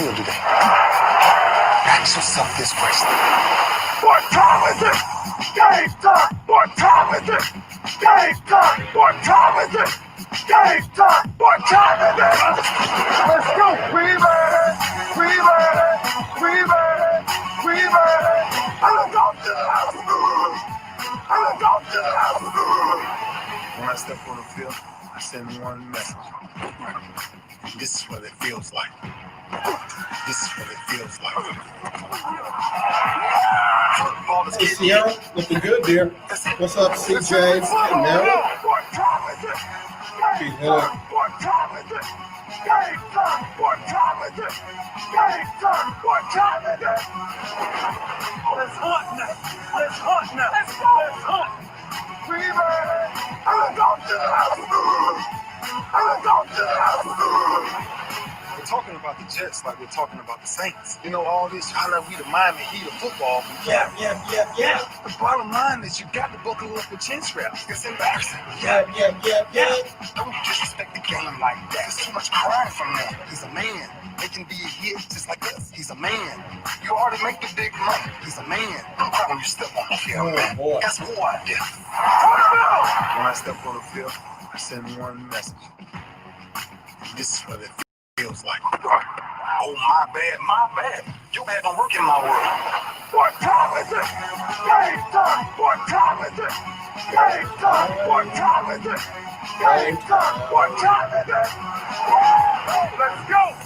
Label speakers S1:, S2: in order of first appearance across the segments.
S1: feel today? Ask yourself this question. What time is it? Game time! What time is it? Game time! What time is it? Game time! What time is it? Let's go! We made it! We made it! We made it! We made it! I'm going to the house! I'm going to the house! When I step on the field, I send one message. This is what it feels like. This is what it feels like.
S2: Hey, Sierra, looking good, dear. What's up, CJ? Hey, Mary. Be good.
S1: What time is it? Game time! What time is it? Game time! What time is it? Let's hunt now! Let's hunt now! Let's go! Let's hunt! We made it! I'm going to the house! I'm going to the house! We're talking about the Jets like we're talking about the Saints. You know, all this, how we the Miami Heat of football. Yeah. The bottom line is you got to buckle up with chin straps. It's embarrassing. Yeah. Don't disrespect the game like that. There's too much crying from him. He's a man. They can be a hit just like us. He's a man. You already make the big money. He's a man. Don't cry when you step on the field, man. That's war out there. When I step on the field, I send one message. This is what it feels like. Oh, my bad. You bad don't work in my world. What time is it? Game time. What time is it? Game time. What time is it? Game time. What time is it? Let's go.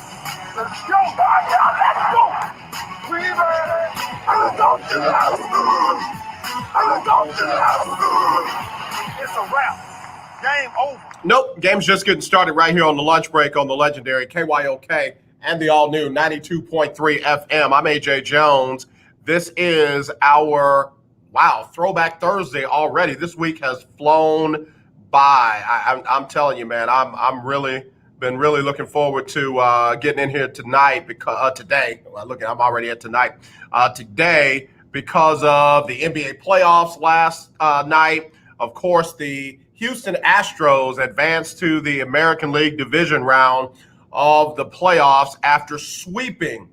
S1: Let's go. Let's go. We made it. I'm going to the house. I'm going to the house. It's a wrap. Game over.
S2: Nope, game's just getting started right here on the lunch break on the legendary KYOK and the all-new 92.3 FM. I'm AJ Jones. This is our, Throwback Thursday already. This week has flown by. I'm telling you, man, I'm really been really looking forward to getting in here tonight because today. I'm already at tonight. Today because of the NBA playoffs last night. Of course, the Houston Astros advanced to the American League division round of the playoffs after sweeping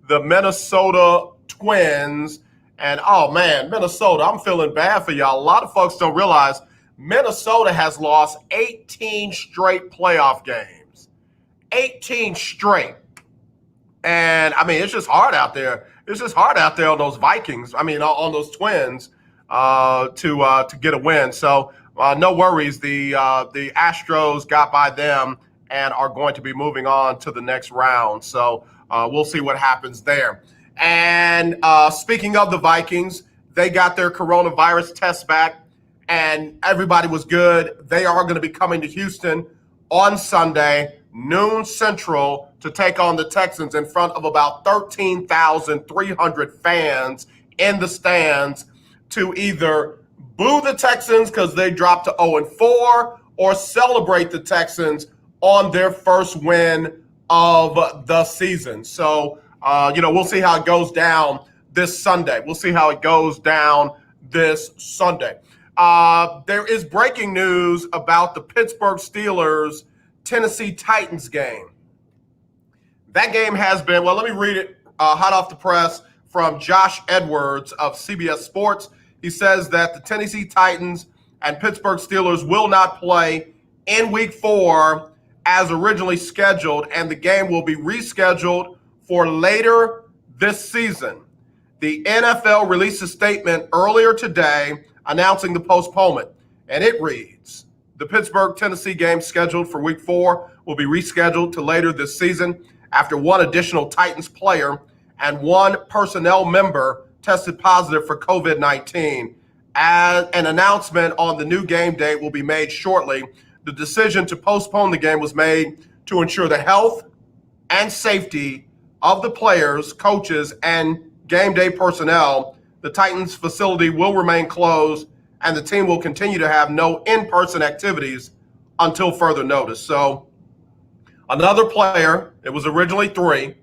S2: the Minnesota Twins. And, oh, man, Minnesota, I'm feeling bad for y'all. A lot of folks don't realize Minnesota has lost 18 straight playoff games. 18 straight. And, I mean, it's just hard out there. It's just hard out there on those Vikings. I mean, on those Twins to get a win. So, no worries. The Astros got by them and are going to be moving on to the next round. So we'll see what happens there. And speaking of the Vikings, they got their coronavirus test back, and everybody was good. They are going to be coming to Houston on Sunday, noon Central, to take on the Texans in front of about 13,300 fans in the stands to either boo the Texans because they dropped to 0-4 or celebrate the Texans on their first win of the season. So, we'll see how it goes down this Sunday. There is breaking news about the Pittsburgh Steelers Tennessee Titans game. That game has been, let me read it hot off the press from Josh Edwards of CBS Sports. He says that the Tennessee Titans and Pittsburgh Steelers will not play in Week 4 as originally scheduled, and the game will be rescheduled for later this season. The NFL released a statement earlier today announcing the postponement, and it reads, the Pittsburgh-Tennessee game scheduled for Week 4 will be rescheduled to later this season after one additional Titans player and one personnel member tested positive for COVID-19. An announcement on the new game date will be made shortly. The decision to postpone the game was made to ensure the health and safety of the players, coaches, and game day personnel. The Titans facility will remain closed, and the team will continue to have no in-person activities until further notice. So another player, it was originally 3,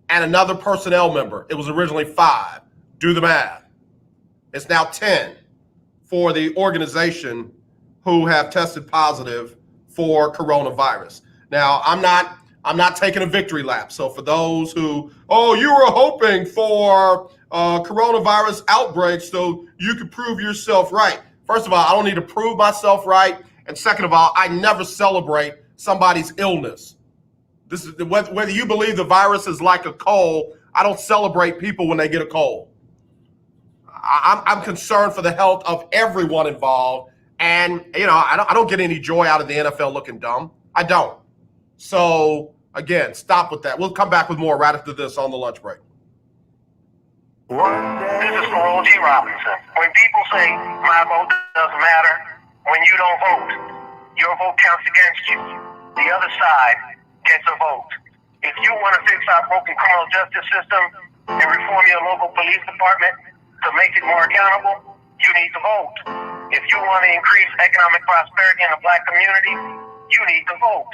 S2: and another personnel member, it was originally 5. Do the math. It's now 10 for the organization who have tested positive for coronavirus. Now, I'm not I'm not taking a victory lap. So for those who, you were hoping for coronavirus outbreaks so you could prove yourself right. First of all, I don't need to prove myself right. And second of all, I never celebrate somebody's illness. This is whether you believe the virus is like a cold. I don't celebrate people when they get a cold. I'm concerned for the health of everyone involved. And, I don't get any joy out of the NFL looking dumb. I don't. So, again, stop with that. We'll come back with more right after this on the lunch break.
S3: This is Earl G. Robinson. When people say my vote doesn't matter, when you don't vote, your vote counts against you. The other side gets a vote. If you want to fix our broken criminal justice system and reform your local police department to make it more accountable, you need to vote. If you want to increase economic prosperity in the black community, you need to vote.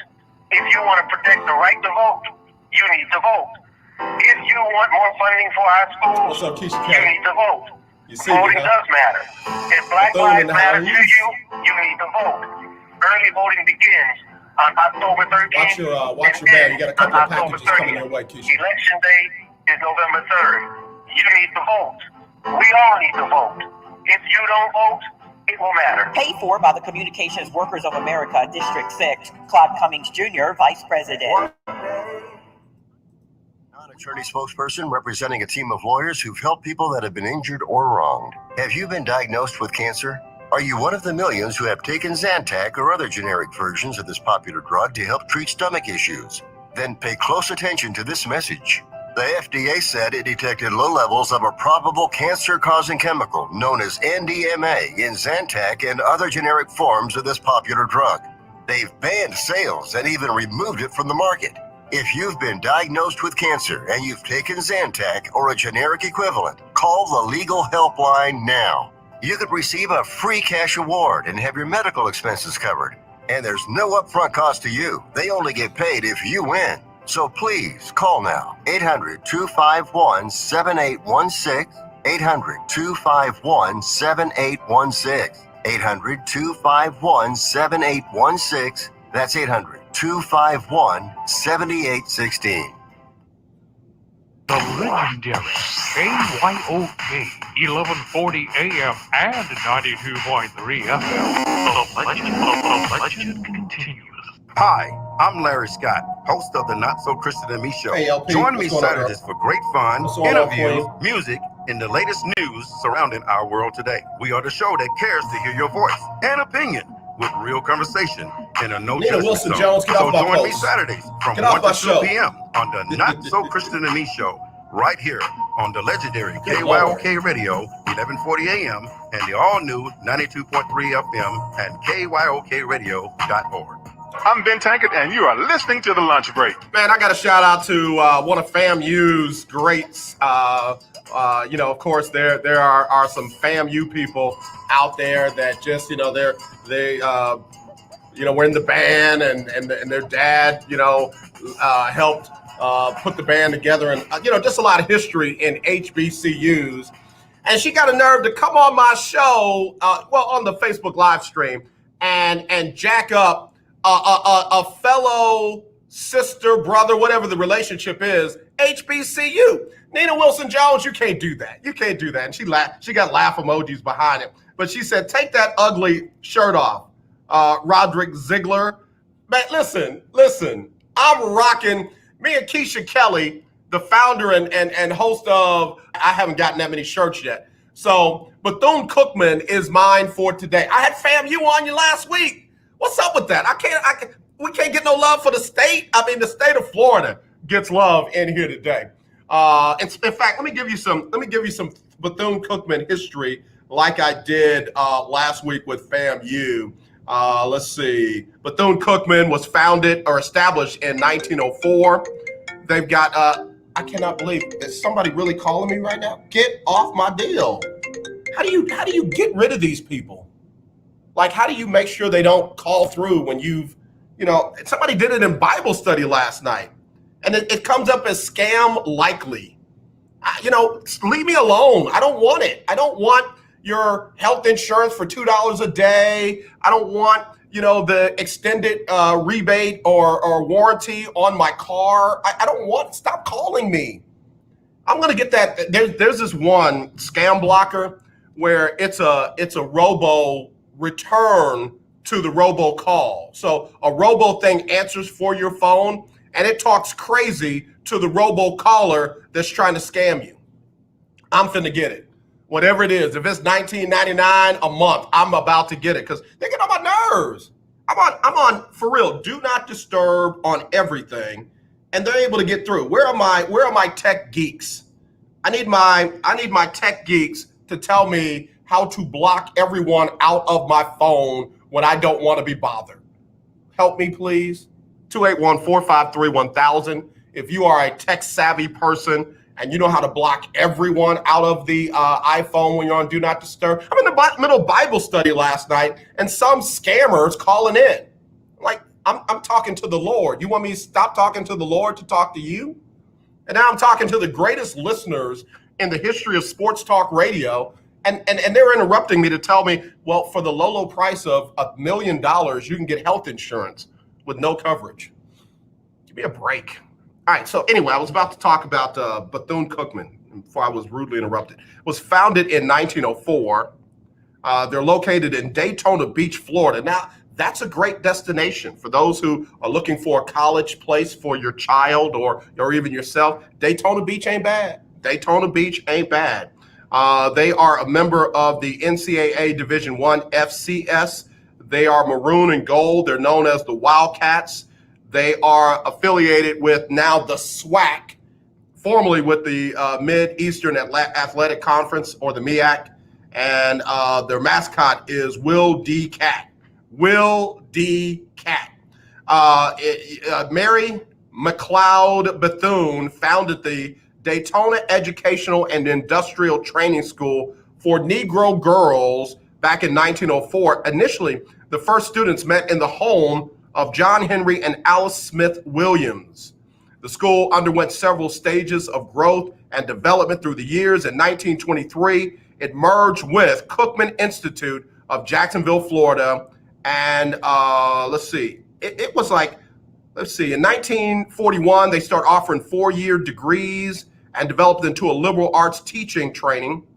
S3: If you want to protect the right to vote, you need to vote. If you want more funding for our schools, you need to vote. Voting does matter. If Black Lives Matter to you, you need to vote. Early voting begins on October 13th.
S2: Watch your man. You got a couple of packages coming your way, Keisha.
S3: Election day is November 3rd. You need to vote. We all need to vote. If you don't vote, it will matter.
S4: Paid for by the Communications Workers of America, District 6. Claude Cummings Jr., Vice President.
S5: Attorney spokesperson representing a team of lawyers who've helped people that have been injured or wronged. Have you been diagnosed with cancer? Are you one of the millions who have taken Zantac or other generic versions of this popular drug to help treat stomach issues? Then pay close attention to this message. The FDA said it detected low levels of a probable cancer-causing chemical known as NDMA in Zantac and other generic forms of this popular drug. They've banned sales and even removed it from the market. If you've been diagnosed with cancer and you've taken Zantac or a generic equivalent, call the legal helpline now. You could receive a free cash award and have your medical expenses covered. And there's no upfront cost to you. They only get paid if you win. So please call now. 800-251-7816. 800-251-7816. 800-251-7816. That's 800-251-7816.
S6: The legendary KYOK 1140 AM and 92.3 FM. The legend continues.
S7: Hi, I'm Larry Scott, host of the Not So Christian and Me Show.
S2: Hey, LP,
S7: join me
S2: what's going on,
S7: Saturdays for great fun, interviews, music, and the latest news surrounding our world today. We are the show that cares to hear your voice and opinion with real conversation in a no judgment zone.
S2: Jones,
S7: so join me Saturdays from 1 to 2 p.m. on the Not So Christian and Me Show, right here on the legendary KYOK Radio, 1140 AM, and the all-new 92.3 FM and KYOKradio.org.
S1: I'm Ben Tankard, and you are listening to The Lunch Break.
S2: Man, I got a shout out to one of FAMU's greats. Of course, there are some FAMU people out there that just, were in the band, and their dad, helped put the band together, and just a lot of history in HBCUs. And she got a nerve to come on my show, on the Facebook live stream, and jack up a fellow sister, brother, whatever the relationship is, HBCU. Nina Wilson-Jones, you can't do that. You can't do that. And she got laugh emojis behind it. But she said, take that ugly shirt off, Roderick Ziegler. Man, listen, I'm rocking, me and Keisha Kelly, the founder and host of, I haven't gotten that many shirts yet. So Bethune-Cookman is mine for today. I had FAMU on you last week. What's up with that? We can't get no love for the state. I mean, the state of Florida gets love in here today. In fact, let me give you some Bethune-Cookman history, like I did last week with FAMU. Let's see. Bethune-Cookman was founded or established in 1904. They've got I cannot believe, is somebody really calling me right now? Get off my deal. How do you get rid of these people? Like, how do you make sure they don't call through when somebody did it in Bible study last night, and it comes up as scam likely. Leave me alone. I don't want it. I don't want, your health insurance for $2 a day. I don't want, the extended rebate or warranty on my car. I don't want, stop calling me. I'm going to get that. There's this one scam blocker where it's a robo return to the robo call. So a robo thing answers for your phone and it talks crazy to the robo caller that's trying to scam you. I'm finna get it. Whatever it is, if it's $19.99 a month, I'm about to get it because they get on my nerves. I'm on for real. Do not disturb on everything, and they're able to get through. Where are my tech geeks? I need my tech geeks to tell me how to block everyone out of my phone when I don't want to be bothered. Help me, please. 281-453-1000. If you are a tech savvy person and you know how to block everyone out of the iPhone when you're on Do Not Disturb. I'm in the middle of Bible study last night and some scammers calling in. Like, I'm talking to the Lord. You want me to stop talking to the Lord to talk to you? And now I'm talking to the greatest listeners in the history of sports talk radio. And they're interrupting me to tell me, well, for the low price of $1 million, you can get health insurance with no coverage. Give me a break. All right, so anyway, I was about to talk about Bethune-Cookman before I was rudely interrupted. It was founded in 1904. They're located in Daytona Beach, Florida. Now, that's a great destination for those who are looking for a college place for your child or even yourself. Daytona Beach ain't bad. Daytona Beach ain't bad. They are a member of the NCAA Division I FCS. They are maroon and gold. They're known as the Wildcats. They are affiliated with now the SWAC, formerly with the Mid-Eastern Athletic Conference, or the MEAC, and their mascot is Will D. Cat. Will D. Cat. Mary McLeod Bethune founded the Daytona Educational and Industrial Training School for Negro girls back in 1904. Initially, the first students met in the home of John Henry and Alice Smith Williams. The school underwent several stages of growth and development through the years. In 1923, it merged with Cookman Institute of Jacksonville, Florida. And in 1941, they start offering 4-year degrees and developed into a liberal arts teaching training.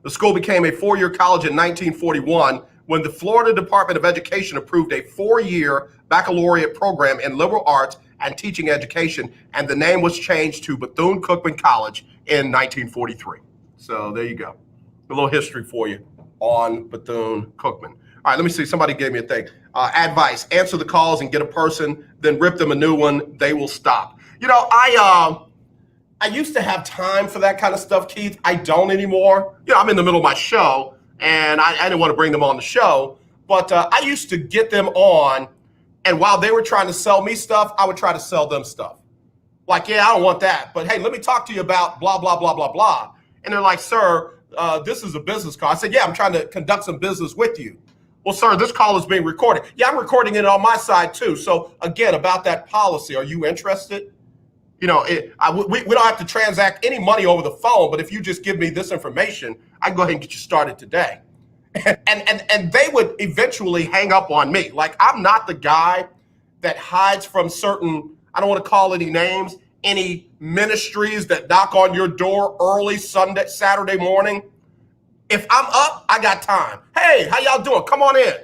S2: The school became a 4-year college in 1941 when the Florida Department of Education approved a 4-year baccalaureate program in liberal arts and teaching education, and the name was changed to Bethune-Cookman College in 1943. So there you go. A little history for you on Bethune-Cookman. All right, let me see. Somebody gave me a thing. Advice: answer the calls and get a person, then rip them a new one. They will stop. I used to have time for that kind of stuff, Keith. I don't anymore. I'm in the middle of my show, and I didn't want to bring them on the show. But I used to get them on, and while they were trying to sell me stuff, I would try to sell them stuff. Like, yeah, I don't want that, but hey, let me talk to you about blah, blah, blah, blah, blah. And they're like, sir, this is a business call. I said, yeah, I'm trying to conduct some business with you. Well, sir, this call is being recorded. Yeah, I'm recording it on my side too. So again, about that policy, are you interested? We don't have to transact any money over the phone, but if you just give me this information, I can go ahead and get you started today. And they would eventually hang up on me. Like, I'm not the guy that hides from certain, I don't want to call any names, any ministries that knock on your door early Saturday morning. If I'm up, I got time. Hey, how y'all doing? Come on in.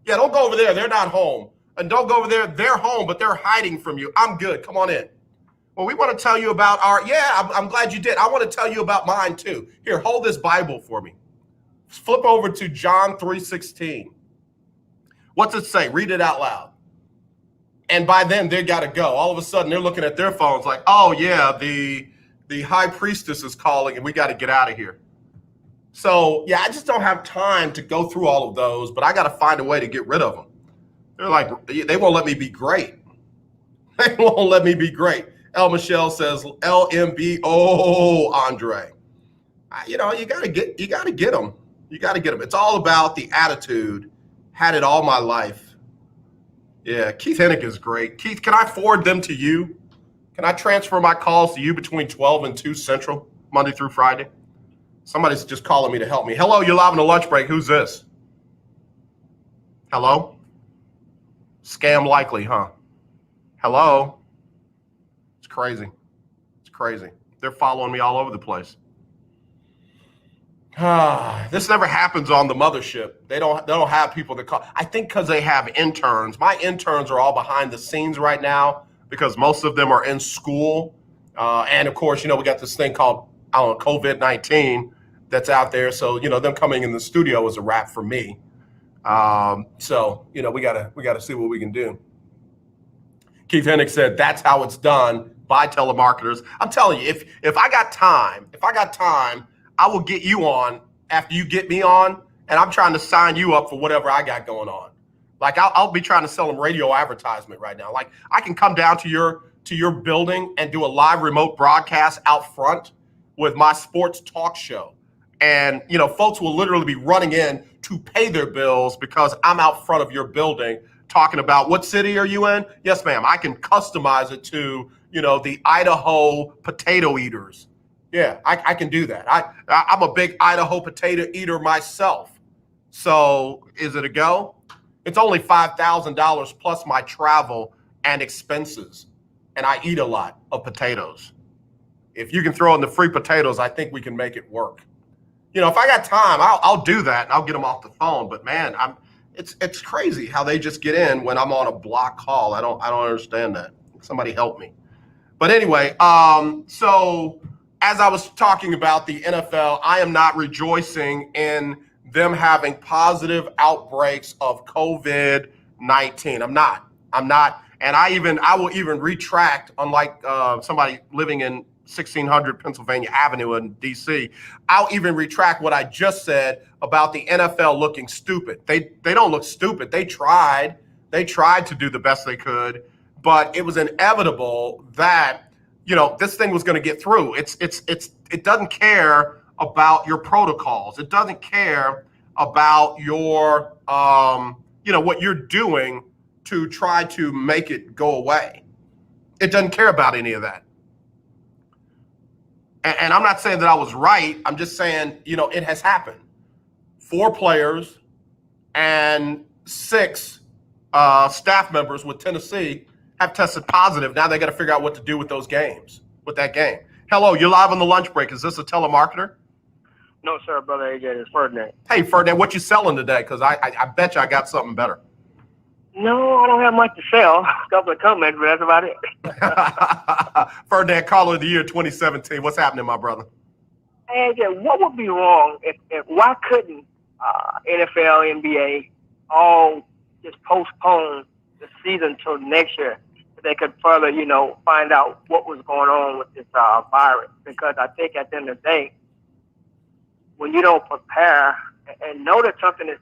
S2: Yeah, don't go over there. They're not home. And don't go over there. They're home, but they're hiding from you. I'm good. Come on in. Well, we want to tell you about I'm glad you did. I want to tell you about mine too. Here, hold this Bible for me. Flip over to John 3:16. What's it say? Read it out loud. And by then, they got to go. All of a sudden, they're looking at their phones like, oh, yeah, the high priestess is calling and we got to get out of here. So, yeah, I just don't have time to go through all of those, but I got to find a way to get rid of them. They're like, they won't let me be great. They won't let me be great. El Michelle says, LMB, Andre. You got to get them. You got to get them. It's all about the attitude. Had it all my life. Yeah, Keith Hennick is great. Keith, can I forward them to you? Can I transfer my calls to you between 12 and 2 Central, Monday through Friday? Somebody's just calling me to help me. Hello, you're live on the lunch break. Who's this? Hello? Scam likely, huh? Hello? It's crazy. It's crazy. They're following me all over the place. This never happens on the mothership. They don't have people that call. I think because they have interns. My interns are all behind the scenes right now because most of them are in school. And of course, we got this thing called, COVID-19 that's out there. So, them coming in the studio is a wrap for me. So, we gotta see what we can do. Keith Hennick said that's how it's done by telemarketers. I'm telling you, if I got time, I will get you on after you get me on, and I'm trying to sign you up for whatever I got going on. Like I'll be trying to sell them radio advertisement right now. Like I can come down to your building and do a live remote broadcast out front with my sports talk show. And, folks will literally be running in to pay their bills because I'm out front of your building talking about what city are you in? Yes, ma'am. I can customize it to, the Idaho potato eaters. Yeah, I can do that. I'm a big Idaho potato eater myself. So is it a go? It's only $5,000 plus my travel and expenses. And I eat a lot of potatoes. If you can throw in the free potatoes, I think we can make it work. If I got time, I'll do that and I'll get them off the phone. But man, it's crazy how they just get in when I'm on a block call. I don't understand that. Somebody help me. But anyway, so as I was talking about the NFL, I am not rejoicing in them having positive outbreaks of COVID-19. I'm not. And I will even retract, unlike somebody living in 1600 Pennsylvania Avenue in DC, I'll even retract what I just said about the NFL looking stupid. They don't look stupid. They tried to do the best they could, but it was inevitable that, this thing was going to get through. It doesn't care about your protocols. It doesn't care about your, what you're doing to try to make it go away. It doesn't care about any of that. And I'm not saying that I was right. I'm just saying, it has happened. 4 players and 6 staff members with Tennessee have tested positive. Now they got to figure out what to do with that game. Hello, you're live on the lunch break. Is this a telemarketer?
S8: No, sir, brother AJ. It's Ferdinand.
S2: Hey, Ferdinand, what you selling today? Because I bet you I got something better.
S8: No, I don't have much to sell. A couple of comments, but that's about it.
S2: Ferdinand, caller of the year 2017. What's happening, my brother?
S8: AJ, what would be wrong if why couldn't NFL, NBA all just postpone the season till next year? They could further, find out what was going on with this virus. Because I think at the end of the day, when you don't prepare and know that something is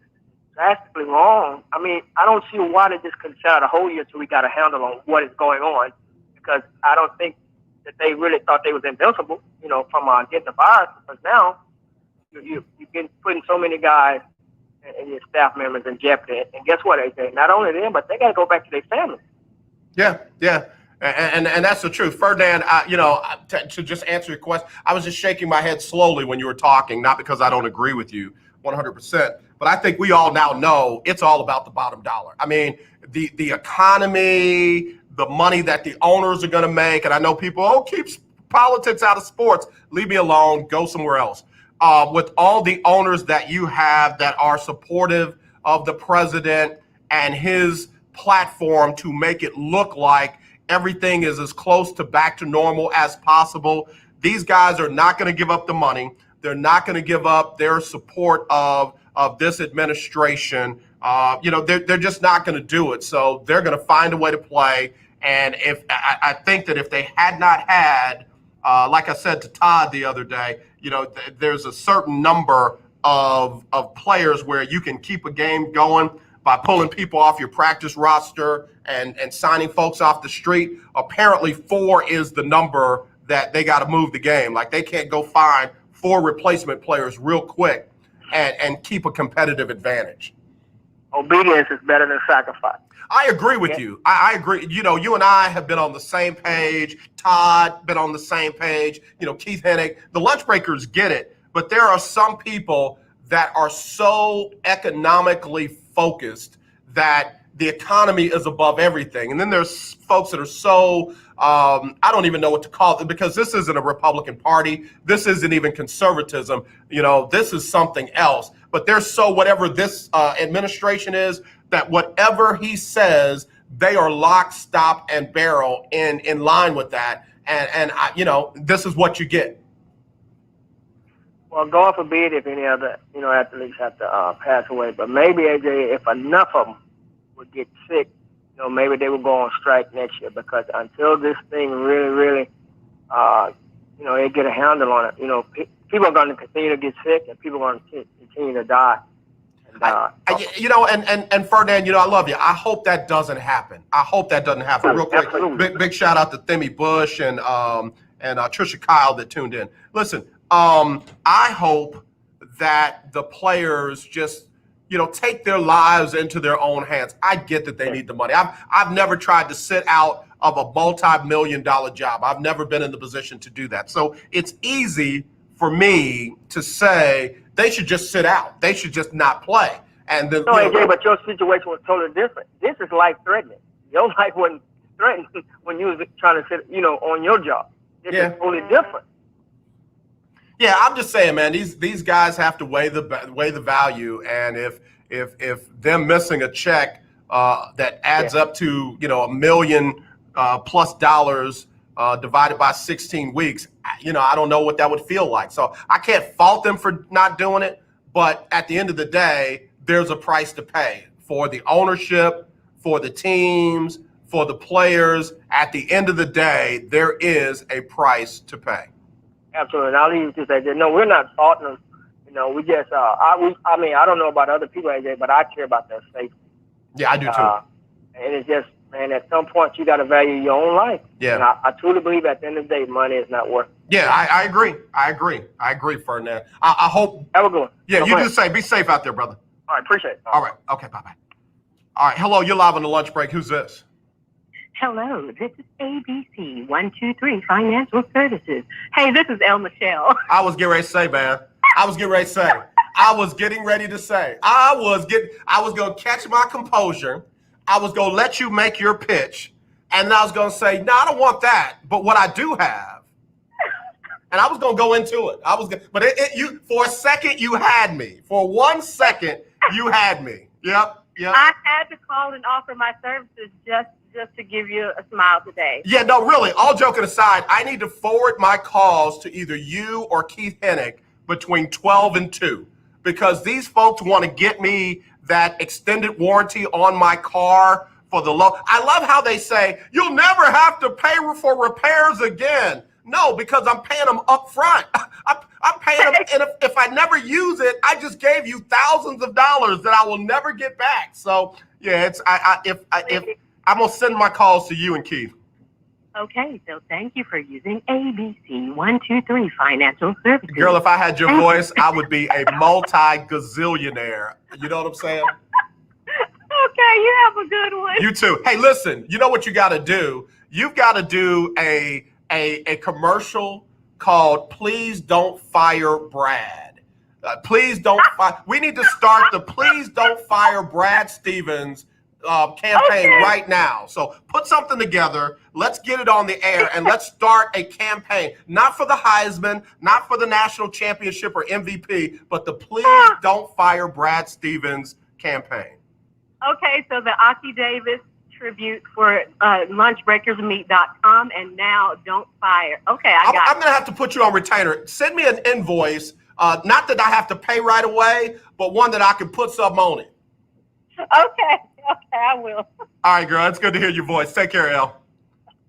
S8: drastically wrong, I don't see why they just couldn't set out a whole year till we got a handle on what is going on. Because I don't think that they really thought they was invincible, from getting the virus. Because now you've been putting so many guys and your staff members in jeopardy. And guess what, AJ? Not only them, but they got to go back to their families.
S2: Yeah. And that's the truth. Ferdinand, to just answer your question, I was just shaking my head slowly when you were talking, not because I don't agree with you 100%, but I think we all now know it's all about the bottom dollar. The economy, the money that the owners are going to make, and I know people, keep politics out of sports. Leave me alone. Go somewhere else. With all the owners that you have that are supportive of the president and his platform to make it look like everything is as close to back to normal as possible. These guys are not going to give up the money. They're not going to give up their support of this administration. They're just not going to do it. So they're going to find a way to play. And if I think that if they had not had, like I said to Todd the other day, there's a certain number of players where you can keep a game going by pulling people off your practice roster and signing folks off the street. Apparently 4 is the number that they got to move the game. Like they can't go find 4 replacement players real quick and keep a competitive advantage.
S8: Obedience is better than sacrifice.
S2: I agree with you. I agree. You and I have been on the same page. Todd been on the same page. Keith Hennick. The lunch breakers get it. but there are some people that are so economically focused that the economy is above everything. And then there's folks that are so, I don't even know what to call it, because this isn't a Republican Party. This isn't even conservatism. This is something else. But they're so whatever this administration is, that whatever he says, they are lock, stop, and barrel in line with that. And this is what you get.
S8: Well, God forbid if any other, athletes have to pass away. But maybe, AJ, if enough of them would get sick, maybe they would go on strike next year, because until this thing really, really, they get a handle on it, people are going to continue to get sick and people are going to continue to die.
S2: And Ferdinand, I love you. I hope that doesn't happen. Real quick,
S8: Absolutely.
S2: big shout out to Themi Bush and Trisha Kyle that tuned in. Listen, I hope that the players just, take their lives into their own hands. I get that they need the money. I've never tried to sit out of a multi-million-dollar job. I've never been in the position to do that. So it's easy for me to say they should just sit out. They should just not play. And then,
S8: AJ, but your situation was totally different. This is life-threatening. Your life wasn't threatened when you was trying to sit, on your job. This is totally different.
S2: Yeah, I'm just saying, man. These guys have to weigh the value, and if them missing a check that adds up to $1 million plus dollars divided by 16 weeks, I don't know what that would feel like. So I can't fault them for not doing it, but at the end of the day, there's a price to pay for the ownership, for the teams, for the players. At the end of the day, there is a price to pay.
S8: Absolutely. And I'll leave you to say that, no, we're not faulting them. We just, I don't know about other people, AJ, but I care about their safety.
S2: Yeah, I do too. And
S8: it's just, man, at some point you got to value your own life.
S2: Yeah.
S8: And I truly believe at the end of the day, money is not worth it.
S2: Yeah, I agree, Ferdinand. I hope.
S8: Have a good one.
S2: Yeah, you do the same. Be safe out there, brother.
S8: All right, appreciate it.
S2: All right. Okay, bye-bye. All right, hello, you're live on the lunch break. Who's this?
S9: Hello, this is ABC 123 Financial Services. Hey, this is El Michelle.
S2: I was getting ready to say, man. I was getting ready to say. I was going to catch my composure. I was going to let you make your pitch. And then I was going to say, no, I don't want that. But what I do have. And I was going to go into it. You for a second, you had me. For 1 second, you had me. Yep.
S9: I had to call and offer my services just to give you a smile today.
S2: Yeah, no, really, all joking aside, I need to forward my calls to either you or Keith Hennick between 12 and 2, because these folks want to get me that extended warranty on my car for the low. I love how they say, you'll never have to pay for repairs again. No, because I'm paying them up front. I'm paying them, and if I never use it, I just gave you thousands of dollars that I will never get back. So, yeah, I'm going to send my calls to you and Keith.
S9: Okay, so thank you for using ABC 123 Financial Services.
S2: Girl, if I had your voice, I would be a multi-gazillionaire. You know what I'm saying?
S9: Okay, you have a good one.
S2: You too. Hey, listen, you know what you got to do? You've got to do a commercial called Please Don't Fire Brad. Please don't fire. We need to start the Please Don't Fire Brad Stevens campaign right now. So put something together. Let's get it on the air and let's start a campaign, not for the Heisman, not for the national championship or MVP, but the Please Don't Fire Brad Stevens campaign.
S9: Okay, so the Aki Davis tribute for lunchbreakersmeet.com and now Don't Fire. Okay, I'm
S2: going to have to put you on retainer. Send me an invoice, not that I have to pay right away, but one that I can put something on it.
S9: Okay, I will.
S2: All right, girl, it's good to hear your voice. Take care, Elle.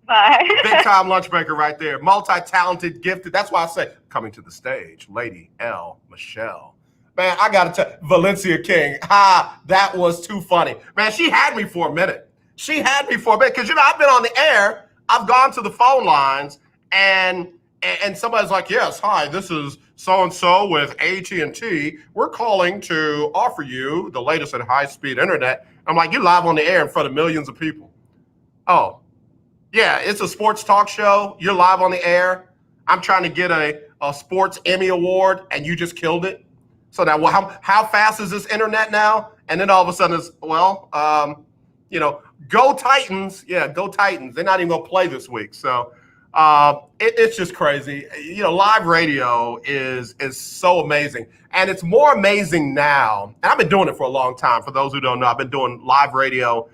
S9: Bye.
S2: Big time lunchbreaker right there. Multi-talented, gifted. That's why I say, coming to the stage, Lady Elle Michelle. Man, I got to tell Valencia King, that was too funny. Man, she had me for a minute. Because, I've been on the air. I've gone to the phone lines, and somebody's like, yes, hi, this is so-and-so with AT&T. We're calling to offer you the latest in high-speed internet. I'm like, you're live on the air in front of millions of people. Oh, yeah, it's a sports talk show. You're live on the air. I'm trying to get a sports Emmy award and you just killed it. So now, well, how fast is this internet now? And then all of a sudden it's, go Titans. Yeah, go Titans. They're not even going to play this week. So it's just crazy. Live radio is so amazing. And it's more amazing now. And I've been doing it for a long time. For those who don't know, I've been doing live radio,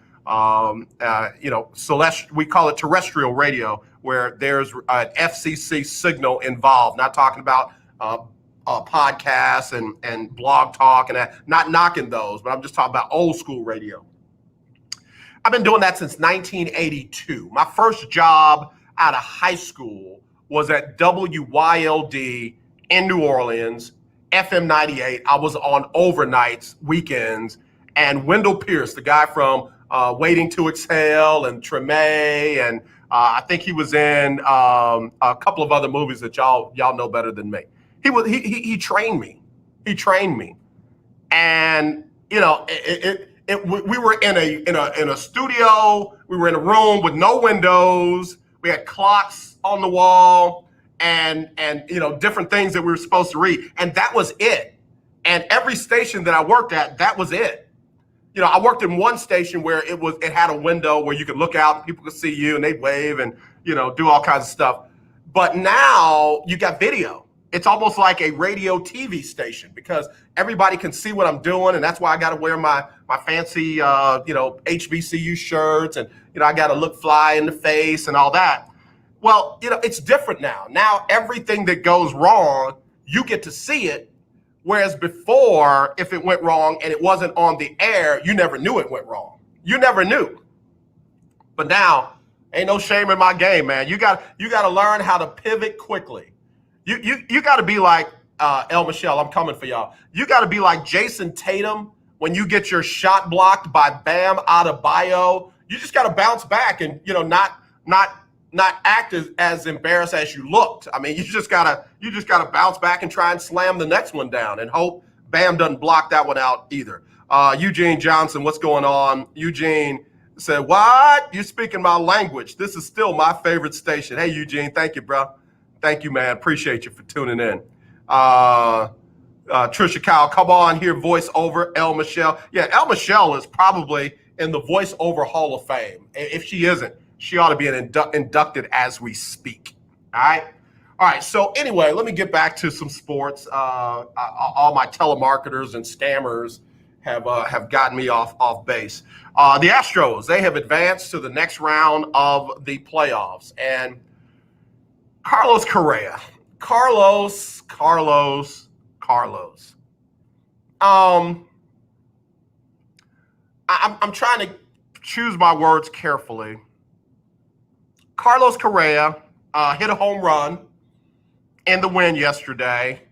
S2: we call it terrestrial radio, where there's an FCC signal involved. Not talking about podcasts and blog talk and that, not knocking those, but I'm just talking about old school radio. I've been doing that since 1982. My first job out of high school was at WYLD in New Orleans, FM 98. I was on overnights, weekends, and Wendell Pierce, the guy from Waiting to Exhale and Treme, and I think he was in a couple of other movies that y'all know better than me. He trained me. He trained me, and we were in a studio. We were in a room with no windows. We had clocks on the wall, and different things that we were supposed to read, and that was it. And every station that I worked at, that was it. I worked in one station where it had a window where you could look out, people could see you, and they'd wave and do all kinds of stuff. But now you got video. It's almost like a radio TV station because everybody can see what I'm doing, and that's why I got to wear my fancy HBCU shirts, and I got to look fly in the face and all that. Well, it's different now. Now everything that goes wrong, you get to see it. Whereas before, if it went wrong and it wasn't on the air, you never knew it went wrong. You never knew. But now, ain't no shame in my game, man. You got to learn how to pivot quickly. You got to be like El Michelle. I'm coming for y'all. You got to be like Jason Tatum when you get your shot blocked by Bam Adebayo. You just got to bounce back and not act as embarrassed as you looked. I mean, you just gotta bounce back and try and slam the next one down and hope Bam doesn't block that one out either. Eugene Johnson, what's going on? Eugene said, "What? You're speaking my language. This is still my favorite station." Hey, Eugene, thank you, bro. Thank you, man. Appreciate you for tuning in. Trisha Kyle, come on here, voiceover. El Michelle. Yeah, El Michelle is probably in the voiceover Hall of Fame. If she isn't, she ought to be inducted as we speak. All right. So anyway, let me get back to some sports. All my telemarketers and scammers have gotten me off base. The Astros, they have advanced to the next round of the playoffs, and Carlos Correa. Carlos. I'm trying to choose my words carefully. Carlos Correa hit a home run in the win yesterday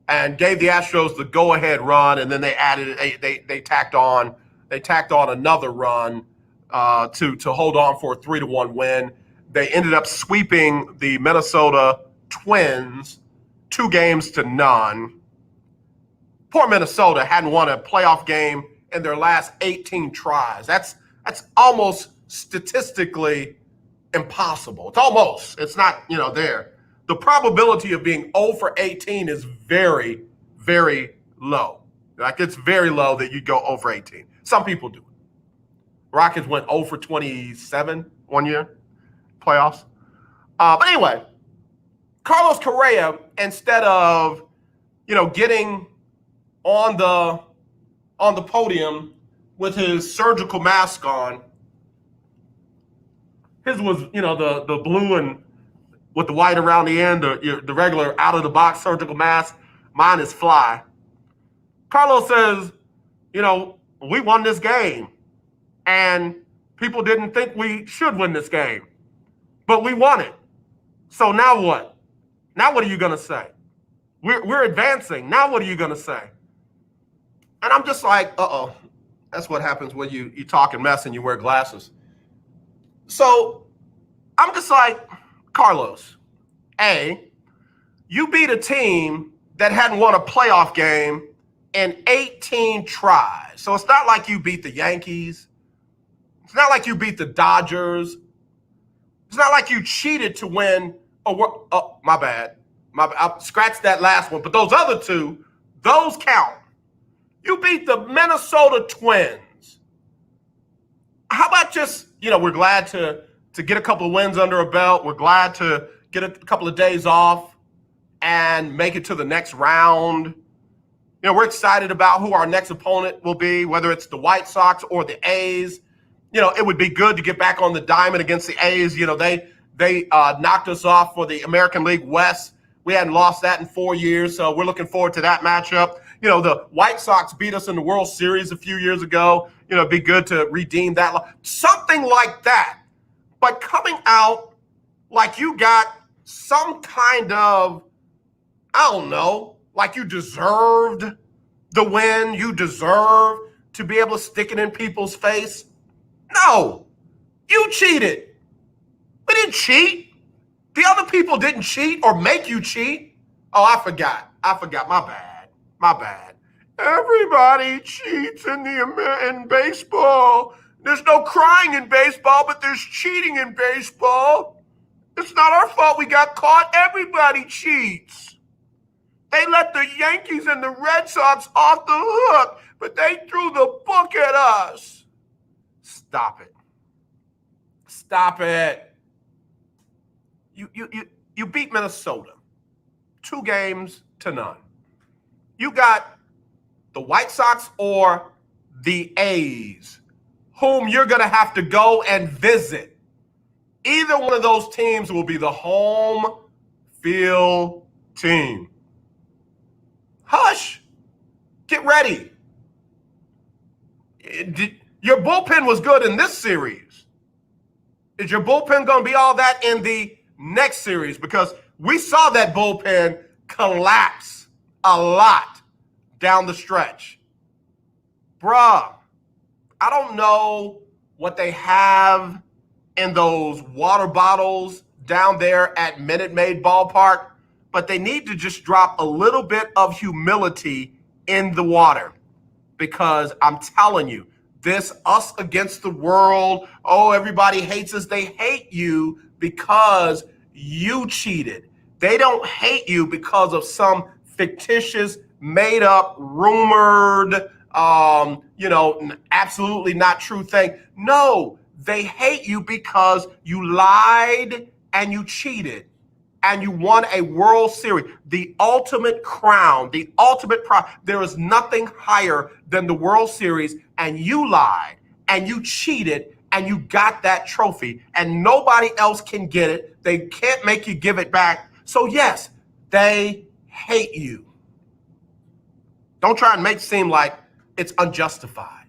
S2: and gave the Astros the go-ahead run, and then they tacked on another run to hold on for a 3-1 win. They ended up sweeping the Minnesota Twins 2-0. Poor Minnesota hadn't won a playoff game in their last 18 tries. That's almost statistically impossible. It's almost. It's not, there. The probability of being 0 for 18 is very, very low. Like, it's very low that you go 0 for 18. Some people do it. Rockets went 0 for 27 one year, playoffs. But anyway, Carlos Correa, instead of, getting on the podium with his surgical mask on, his was, the blue and with the white around the end, the regular out-of-the-box surgical mask. Mine is fly. Carlos says, we won this game, and people didn't think we should win this game, but we won it. So now what? Now what are you going to say? We're advancing. Now what are you going to say? And I'm just like, uh-oh. That's what happens when you talk and mess and you wear glasses. So I'm just like, Carlos, you beat a team that hadn't won a playoff game in 18 tries. So it's not like you beat the Yankees. It's not like you beat the Dodgers. It's not like you cheated to win My bad. I scratched that last one. But those other two, those count. You beat the Minnesota Twins. How about just, we're glad to get a couple of wins under a belt. We're glad to get a couple of days off and make it to the next round. We're excited about who our next opponent will be, whether it's the White Sox or the A's. It would be good to get back on the diamond against the A's. They knocked us off for the American League West. We hadn't lost that in 4 years, so we're looking forward to that matchup. The White Sox beat us in the World Series a few years ago. It'd be good to redeem that. Something like that. But coming out like you got some kind of, I don't know, like you deserved the win, you deserve to be able to stick it in people's face. No, you cheated. We didn't cheat. The other people didn't cheat or make you cheat. Oh, I forgot. My bad. Everybody cheats in baseball. There's no crying in baseball, but there's cheating in baseball. It's not our fault we got caught. Everybody cheats. They let the Yankees and the Red Sox off the hook, but they threw the book at us. Stop it. You beat Minnesota 2-0. You got the White Sox or the A's, whom you're going to have to go and visit. Either one of those teams will be the home field team. Hush. Get ready. Your bullpen was good in this series. Is your bullpen going to be all that in the next series? Because we saw that bullpen collapse a lot down the stretch. Bruh, I don't know what they have in those water bottles down there at Minute Maid Ballpark, but they need to just drop a little bit of humility in the water. Because I'm telling you, this us against the world, oh, everybody hates us. They hate you because you cheated. They don't hate you because of some fictitious, made up, rumored, absolutely not true thing. No, they hate you because you lied and you cheated and you won a World Series, the ultimate crown, the ultimate prize. There is nothing higher than the World Series, and you lied and you cheated and you got that trophy, and nobody else can get it. They can't make you give it back. So yes, they hate you. Don't try and make it seem like it's unjustified.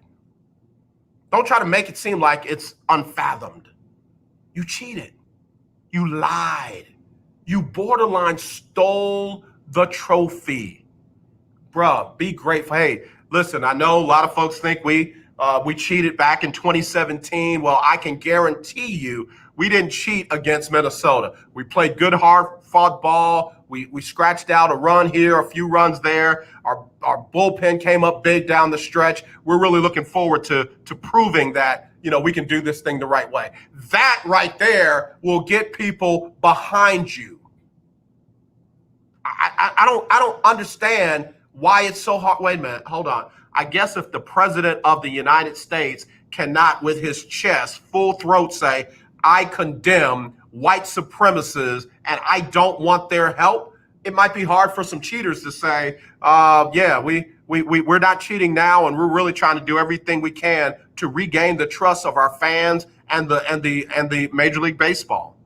S2: Don't try to make it seem like it's unfathomed. You cheated. You lied. You borderline stole the trophy. Bruh, be grateful. Hey, listen, I know a lot of folks think we cheated back in 2017. Well, I can guarantee you we didn't cheat against Minnesota. We played good, hard-fought ball. We scratched out a run here, a few runs there. Our bullpen came up big down the stretch. We're really looking forward to proving that, we can do this thing the right way. That right there will get people behind you. I don't understand why it's so hard. Wait a minute, hold on. I guess if the president of the United States cannot with his chest, full throat say, I condemn white supremacists and I don't want their help, it might be hard for some cheaters to say, we're not cheating now and we're really trying to do everything we can to regain the trust of our fans and the Major League Baseball.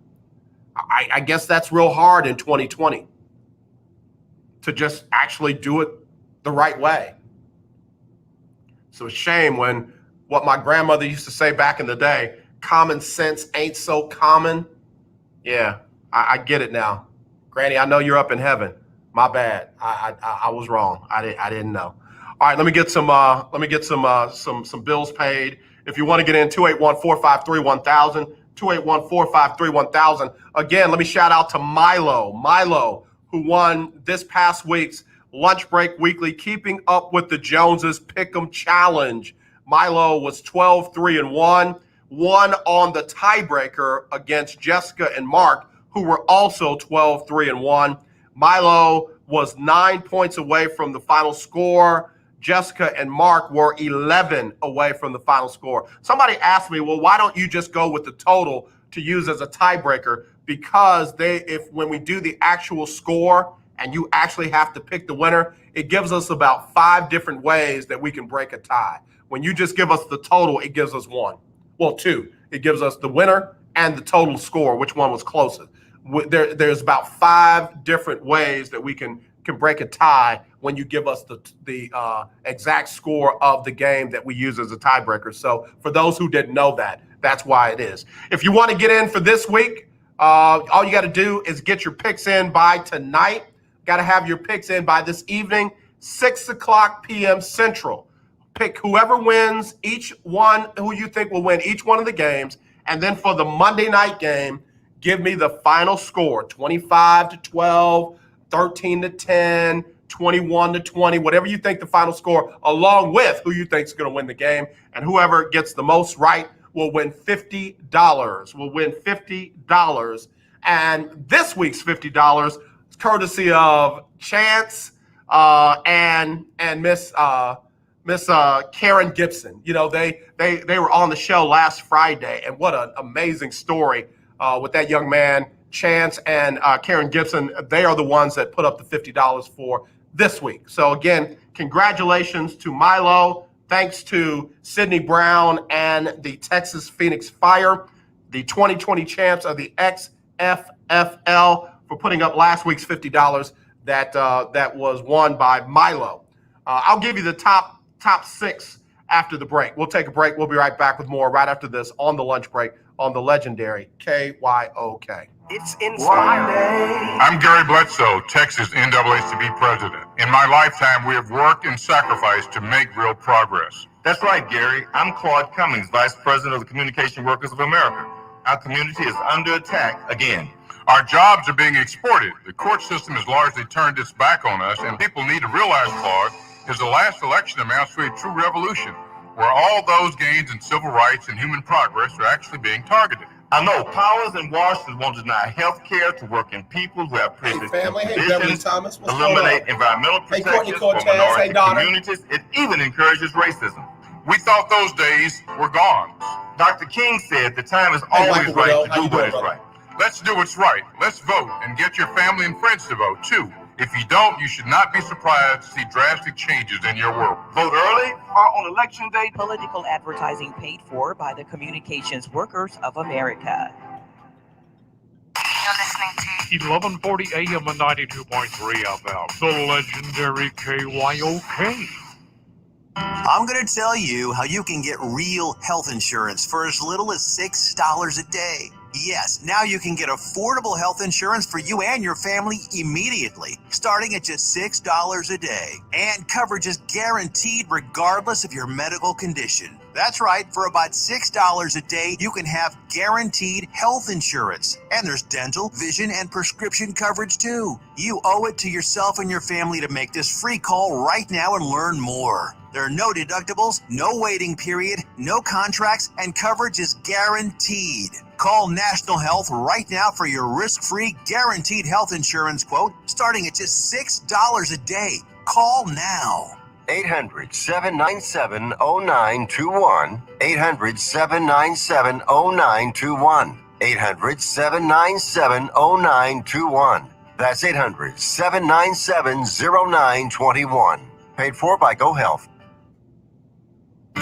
S2: I guess that's real hard in 2020 to just actually do it the right way. So it's a shame when what my grandmother used to say back in the day, common sense ain't so common. Yeah, I get it now. Granny, I know you're up in heaven. My bad. I was wrong. I didn't know. All right, let me get some bills paid. If you want to get in, 281-453-1000, 281-453-1000. Again, let me shout out to Milo, who won this past week's Lunch Break Weekly Keeping Up with the Joneses Pick'em Challenge. Milo was 12-3-1, won on the tiebreaker against Jessica and Mark, who were also 12-3-1. Milo was 9 points away from the final score. Jessica and Mark were 11 away from the final score. Somebody asked me, well, why don't you just go with the total to use as a tiebreaker? Because when we do the actual score and you actually have to pick the winner, it gives us about 5 different ways that we can break a tie. When you just give us the total, it gives us 1. Well, 2. It gives us the winner and the total score, which one was closest. There's about 5 different ways that we can break a tie when you give us the exact score of the game that we use as a tiebreaker. So for those who didn't know that, that's why it is. If you want to get in for this week, all you got to do is get your picks in by tonight. Got to have your picks in by this evening, 6:00 p.m. Central. Pick whoever wins each one, who you think will win each one of the games. And then for the Monday night game, give me the final score, 25-12, 13-10, 21-20, whatever you think the final score, along with who you think is going to win the game. And whoever gets the most right will win $50. Will win $50. And this week's $50 is courtesy of Chance and Miss Karen Gibson. You know, they were on the show last Friday, and what an amazing story with that young man, Chance and Karen Gibson. They are the ones that put up the $50 for this week. So again, congratulations to Milo. Thanks to Sidney Brown and the Texas Phoenix Fire, the 2020 champs of the XFFL, for putting up last week's $50 that was won by Milo. I'll give you the top 6 after the break. We'll take a break. We'll be right back with more right after this on the lunch break on the legendary KYOK.
S1: It's inspiring.
S10: I'm Gary Bledsoe, Texas NAACP president. In my lifetime, we have worked and sacrificed to make real progress.
S11: That's right, Gary. I'm Claude Cummings, Vice President of the Communication Workers of America. Our community is under attack again.
S10: Our jobs are being exported. The court system has largely turned its back on us, and people need to realize, Claude, is the last election amounts to a true revolution, where all those gains in civil rights and human progress are actually being targeted.
S11: I know powers in Washington won't deny health care to working people who have privileged conditions, eliminate environmental protections for minority communities. It even encourages racism.
S10: We thought those days were gone.
S11: Dr. King said the time is always right to do what is right.
S10: Let's do what's right. Let's vote and get your family and friends to vote too. If you don't, you should not be surprised to see drastic changes in your world.
S11: Vote early or on election day.
S4: Political advertising paid for by the Communications Workers of America.
S6: You're listening to 1140 AM and 92.3 FM, the legendary KYOK.
S12: I'm going to tell you how you can get real health insurance for as little as $6 a day. Yes, now you can get affordable health insurance for you and your family immediately, starting at just $6 a day. And coverage is guaranteed regardless of your medical condition. That's right, for about $6 a day, you can have guaranteed health insurance. And there's dental, vision, and prescription coverage too. You owe it to yourself and your family to make this free call right now and learn more. There are no deductibles, no waiting period, no contracts, and coverage is guaranteed. Call National Health right now for your risk-free guaranteed health insurance quote starting at just $6 a day. Call now.
S5: 800-797-0921. 800-797-0921. 800-797-0921. That's 800-797-0921. Paid for by GoHealth.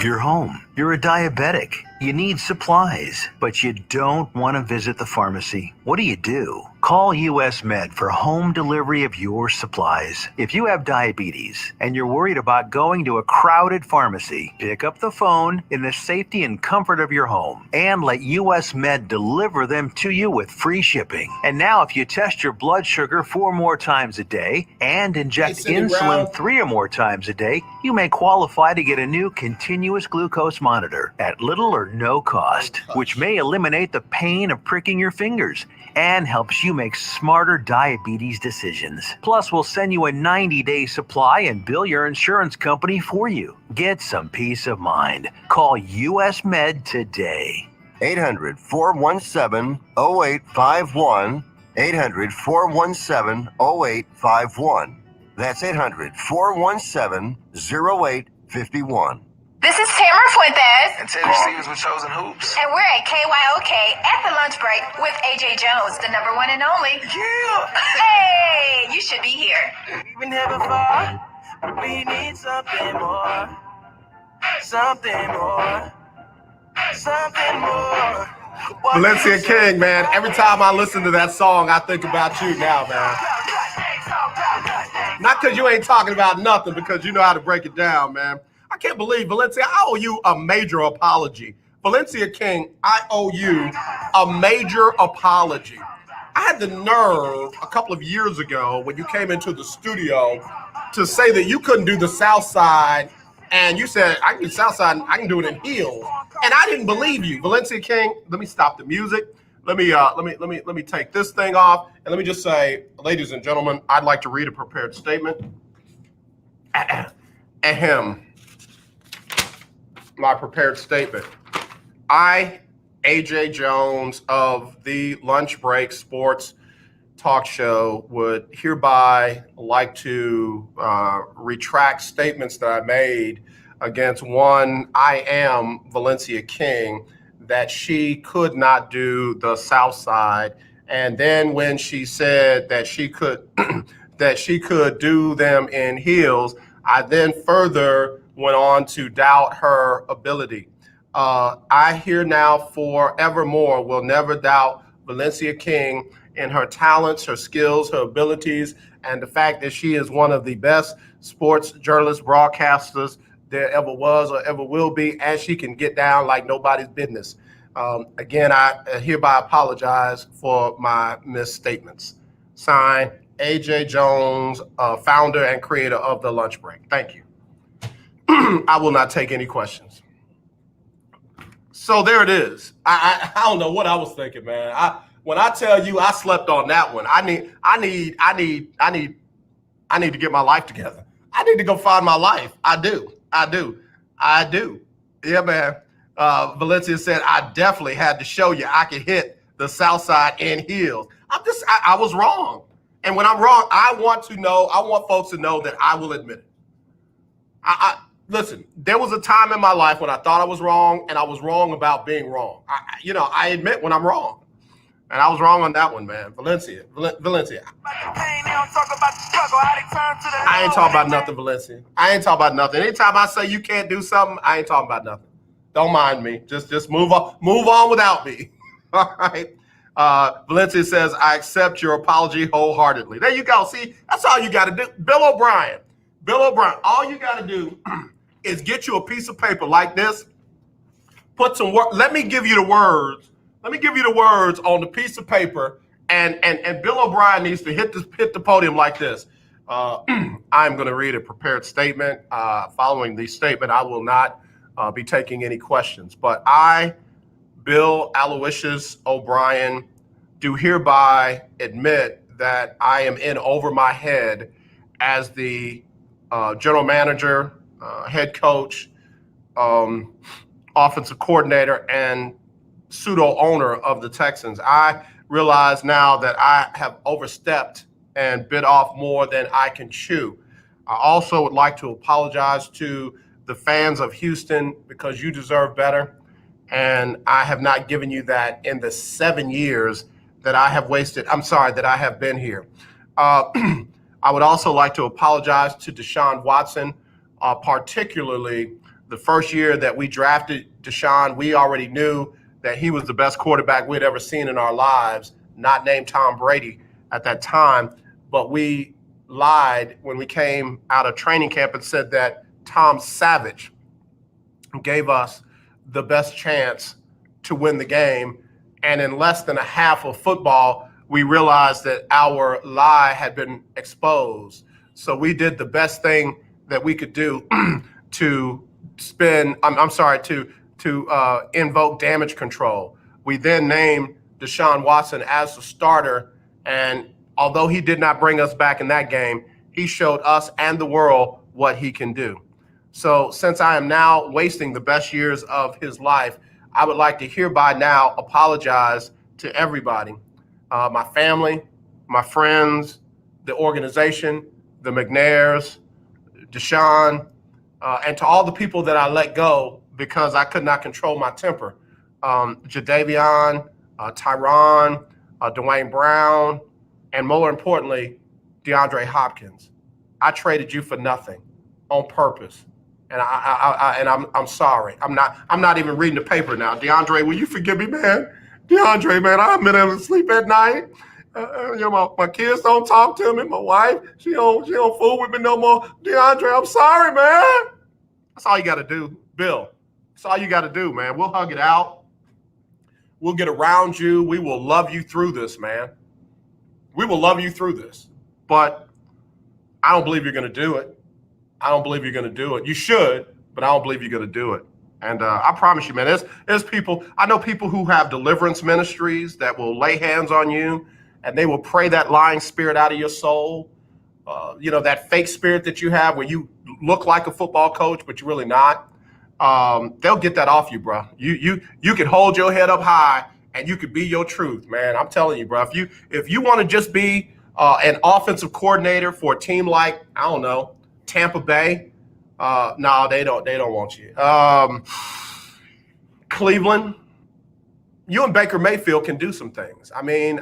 S12: You're home. You're a diabetic. You need supplies, but you don't want to visit the pharmacy. What do? Call US Med for home delivery of your supplies. If you have diabetes and you're worried about going to a crowded pharmacy, pick up the phone in the safety and comfort of your home and let US Med deliver them to you with free shipping. And now if you test your blood sugar 4 more times a day and inject insulin 3 or more times a day, you may qualify to get a new continuous glucose monitor at little or no cost, which may eliminate the pain of pricking your fingers and helps you make smarter diabetes decisions. Plus, we'll send you a 90-day supply and bill your insurance company for you. Get some peace of mind. Call US Med today.
S5: 800-417-0851. 800-417-0851. That's 800-417-0851.
S13: This is Tamara Fuentes.
S14: And Taylor Stevens with Chosen Hoops.
S13: And we're at KYOK at the lunch break with AJ Jones, the number one and only.
S14: Yeah.
S13: Hey, you should be here.
S14: We've been here before, but we need something more. Something more. Something more.
S2: Valencia King, man. Every time I listen to that song, I think about you now, man. Not because you ain't talking about nothing, because you know how to break it down, man. I can't believe, Valencia, I owe you a major apology. Valencia King, I owe you a major apology. I had the nerve a couple of years ago when you came into the studio to say that you couldn't do the South Side, and you said, I can do South Side, I can do it in heels. And I didn't believe you. Valencia King, let me stop the music. Let me take this thing off, and let me just say, ladies and gentlemen, I'd like to read a prepared statement. Ahem. My prepared statement. I, AJ Jones of the Lunch Break Sports Talk Show, would hereby like to retract statements that I made against one, I am Valencia King, that she could not do the South Side. And then when she said that she could that she could do them in heels, I then further went on to doubt her ability. I here now forevermore will never doubt Valencia King in her talents, her skills, her abilities, and the fact that she is one of the best sports journalists, broadcasters there ever was or ever will be, and she can get down like nobody's business. Again, I hereby apologize for my misstatements. Signed, AJ Jones, founder and creator of The Lunch Break. Thank you. I will not take any questions. So there it is. I don't know what I was thinking, man. When I tell you I slept on that one, I need to get my life together. I need to go find my life. I do. Yeah, man. Valencia said I definitely had to show you I could hit the South Side in heels. I was wrong. And when I'm wrong, I want folks to know that I will admit it. Listen, there was a time in my life when I thought I was wrong, and I was wrong about being wrong. I admit when I'm wrong. And I was wrong on that one, man. Valencia. I ain't talking about nothing, Valencia. I ain't talking about nothing. Anytime I say you can't do something, I ain't talking about nothing. Don't mind me. Just move on. Move on without me. All right. Valencia says, I accept your apology wholeheartedly. There you go. See, that's all you got to do. Bill O'Brien, all you got to do is get you a piece of paper like this, put some work. Let me give you the words. Let me give you the words on the piece of paper, and Bill O'Brien needs to hit the podium like this. I'm going to read a prepared statement. Following the statement, I will not be taking any questions. But I, Bill Aloysius O'Brien, do hereby admit that I am in over my head as the general manager, head coach, offensive coordinator, and pseudo owner of the Texans. I realize now that I have overstepped and bit off more than I can chew. I also would like to apologize to the fans of Houston because you deserve better. And I have not given you that in the 7 years that I have that I have been here. I would also like to apologize to Deshaun Watson, particularly the first year that we drafted Deshaun. We already knew that he was the best quarterback we'd ever seen in our lives, not named Tom Brady at that time. But we lied when we came out of training camp and said that Tom Savage gave us the best chance to win the game. And in less than a half of football, we realized that our lie had been exposed. So we did the best thing that we could do to invoke damage control. We then named Deshaun Watson as the starter, and although he did not bring us back in that game, he showed us and the world what he can do. So since I am now wasting the best years of his life, I would like to hereby now apologize to everybody, my family, my friends, the organization, the McNairs, Deshaun, and to all the people that I let go because I could not control my temper. Jadavion, Tyron, Dwayne Brown, and more importantly, DeAndre Hopkins. I traded you for nothing on purpose. And I'm sorry. I'm not even reading the paper now. DeAndre, will you forgive me, man? DeAndre, man, I haven't been able to sleep at night. My kids don't talk to me. My wife, she don't fool with me no more. DeAndre, I'm sorry, man. That's all you got to do, Bill. That's all you got to do, man. We'll hug it out. We'll get around you. We will love you through this, man. We will love you through this. But I don't believe you're going to do it. I don't believe you're going to do it. You should, but I don't believe you're going to do it. And I promise you, man, there's people, I know people who have deliverance ministries that will lay hands on you and they will pray that lying spirit out of your soul. That fake spirit that you have where you look like a football coach, but you're really not. They'll get that off you, bro. You can hold your head up high and you could be your truth, man. I'm telling you, bro. If you want to just be an offensive coordinator for a team like, I don't know, Tampa Bay, no, they don't want you. Cleveland, you and Baker Mayfield can do some things. I mean,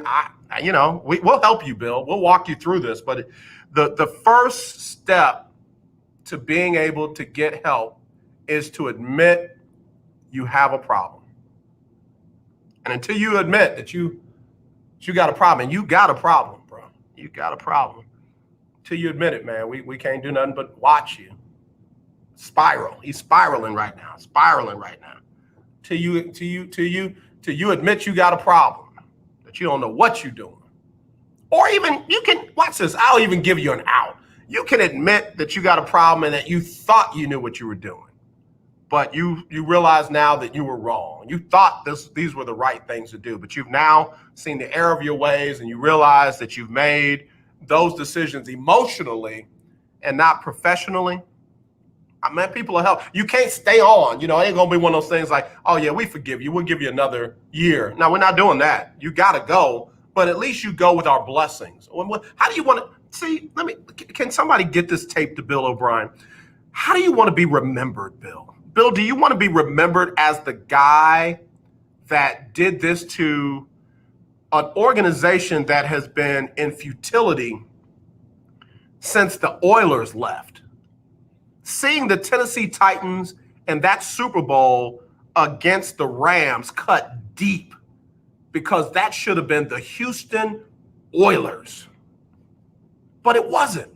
S2: we'll help you, Bill. We'll walk you through this. But the first step to being able to get help is to admit you have a problem. And until you admit that you got a problem, and you got a problem, bro. You got a problem. Till you admit it, man, we can't do nothing but watch you spiral. He's spiraling right now. Till you admit you got a problem, that you don't know what you're doing. Or even you can watch this. I'll even give you an out. You can admit that you got a problem and that you thought you knew what you were doing, but you realize now that you were wrong. You thought these were the right things to do, but you've now seen the error of your ways and you realize that you've made those decisions emotionally and not professionally. I mean, people will help. You can't stay on. It ain't going to be one of those things like, oh, yeah, we forgive you. We'll give you another year. No, we're not doing that. You got to go, but at least you go with our blessings. How do you want to see? Can somebody get this tape to Bill O'Brien? How do you want to be remembered, Bill? Bill, do you want to be remembered as the guy that did this to an organization that has been in futility since the Oilers left? Seeing the Tennessee Titans and that Super Bowl against the Rams cut deep because that should have been the Houston Oilers. But it wasn't.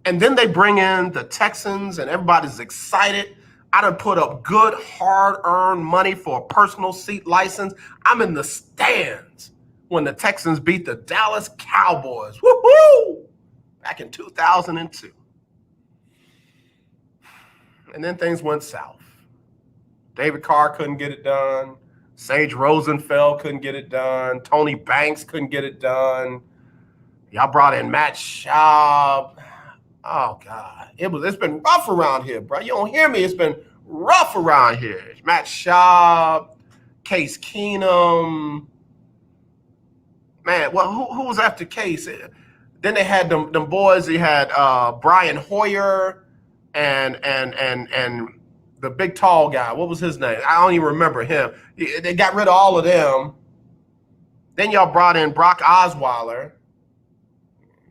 S2: And then they bring in the Texans and everybody's excited. I done put up good, hard-earned money for a personal seat license. I'm in the stands when the Texans beat the Dallas Cowboys. Woo-hoo! Back in 2002. And then things went south. David Carr couldn't get it done. Sage Rosenfeld couldn't get it done. Tony Banks couldn't get it done. Y'all brought in Matt Schaub. Oh, God. It's been rough around here, bro. You don't hear me. It's been rough around here. Matt Schaub, Case Keenum. Man, well, who was after Case? Then they had them boys. They had Brian Hoyer and the big tall guy. What was his name? I don't even remember him. They got rid of all of them. Then y'all brought in Brock Osweiler.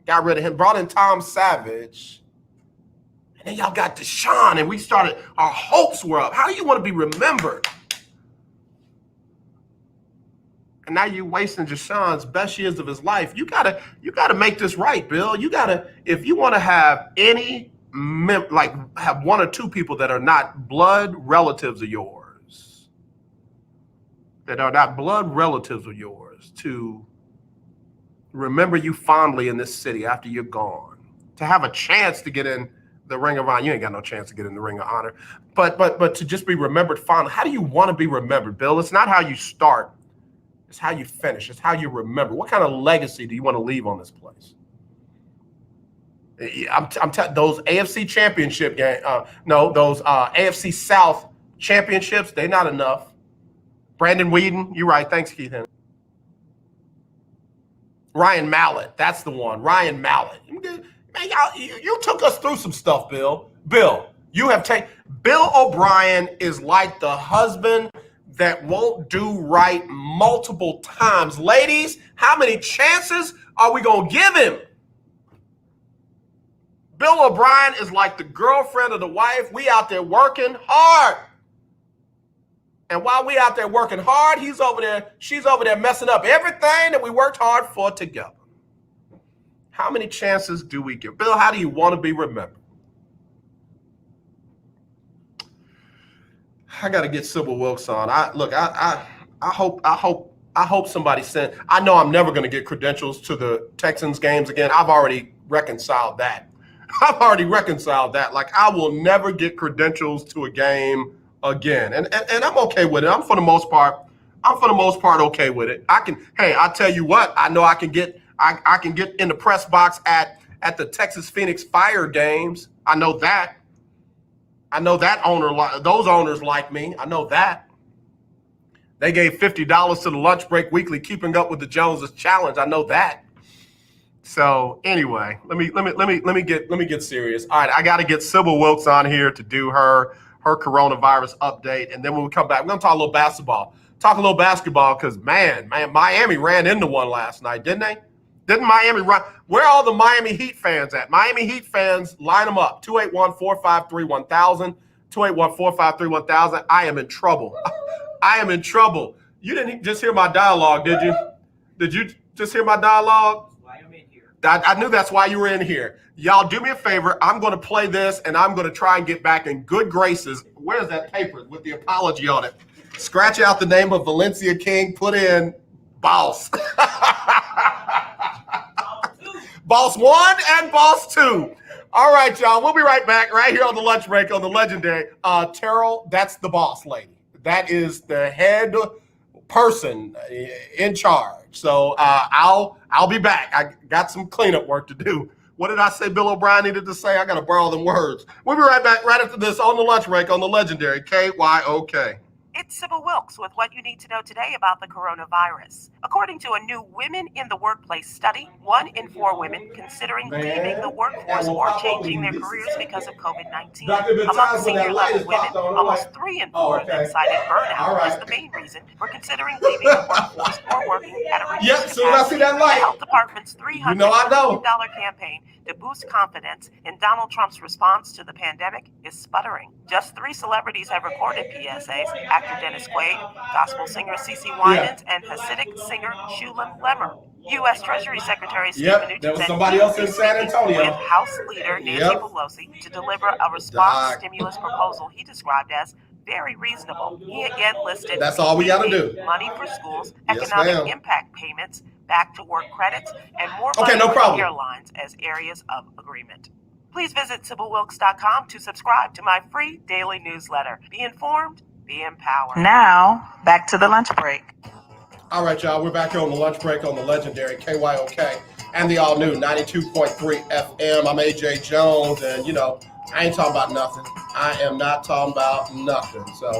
S2: Got rid of him. Brought in Tom Savage. And then y'all got Deshaun, and we started, our hopes were up. How do you want to be remembered? And now you're wasting Deshaun's best years of his life. You gotta make this right, Bill. If you want to have any have one or two people that are not blood relatives of yours, to remember you fondly in this city after you're gone, to have a chance to get in the Ring of Honor. You ain't got no chance to get in the Ring of Honor, but to just be remembered fondly. How do you want to be remembered, Bill? It's not how you start, it's how you finish. It's how you remember. What kind of legacy do you want to leave on this place? Those AFC championship game, those AFC South championships, they're not enough. Brandon Weeden, you're right. Thanks, Keith Henry. Ryan Mallett. That's the one. Ryan Mallett. Man, you took us through some stuff, Bill. Bill, you have taken. Bill O'Brien is like the husband that won't do right multiple times. Ladies, how many chances are we going to give him? Bill O'Brien is like the girlfriend of the wife. We out there working hard. And while we out there working hard, she's over there messing up everything that we worked hard for together. How many chances do we give? Bill, how do you want to be remembered? I got to get Sybil Wilkes on. I hope somebody sent. I know I'm never going to get credentials to the Texans games again. I've already reconciled that. Like, I will never get credentials to a game again. And I'm okay with it. I'm for the most part okay with it. I tell you what, I know I can get in the press box at the Texas Phoenix Fire games. I know that those owners like me. I know that. They gave $50 to the Lunch Break Weekly Keeping Up with the Joneses Challenge. I know that. So anyway, let me get serious. All right, I got to get Sybil Wilkes on here to do her coronavirus update, and then when we come back, we're gonna talk a little basketball. Because man, Miami ran into one last night, didn't they? Didn't Miami run? Where are all the Miami Heat fans at? Miami Heat fans, line them up. 281-453-1000. 281-453-1000. I am in trouble. You didn't just hear my dialogue, did you? Did you just hear my dialogue? I knew that's why you were in here. Y'all do me a favor. I'm going to play this, and I'm going to try and get back in good graces. Where's that paper with the apology on it? Scratch out the name of Valencia King. Put in Boss. Boss 1 and Boss 2. All right, y'all. We'll be right back right here on the lunch break on the legendary Terrell. That's the boss lady. That is the head person in charge. So I'll be back. I got some cleanup work to do. What did I say Bill O'Brien needed to say? I got to borrow them words. We'll be right back right after this on the lunch break on the legendary KYOK.
S15: It's Sybil Wilkes with what you need to know today about the coronavirus. According to a new Women in the Workplace study, 1 in 4 women considering leaving the workforce or changing their careers because of COVID-19. Among senior-level women, almost 3 in 4 of them cited burnout as the main reason for considering leaving the workforce or working at a reduced capacity. The health department's $300 million campaign to boost confidence in Donald Trump's response to the pandemic is sputtering. Just 3 celebrities have recorded PSAs: actor Dennis Quaid, gospel singer CeCe Winans, and Hasidic singer Shulam Lemmer. U.S. Treasury Secretary Steve Mnuchin
S2: there was somebody else in San Antonio
S15: with House Leader Nancy Pelosi to deliver a response stimulus proposal he described as very reasonable. He again listed
S2: that's all we got to do.
S15: Money for schools, economic impact payments, back to work credits, and more money for airlines as areas of agreement. Please visit SybilWilkes.com to subscribe to my free daily newsletter. Be informed, be empowered.
S4: Now, back to the lunch break.
S2: All right, y'all. We're back here on the lunch break on the legendary KYOK and the all-new 92.3 FM. I'm AJ Jones, and, you know, I ain't talking about nothing. I am not talking about nothing. So,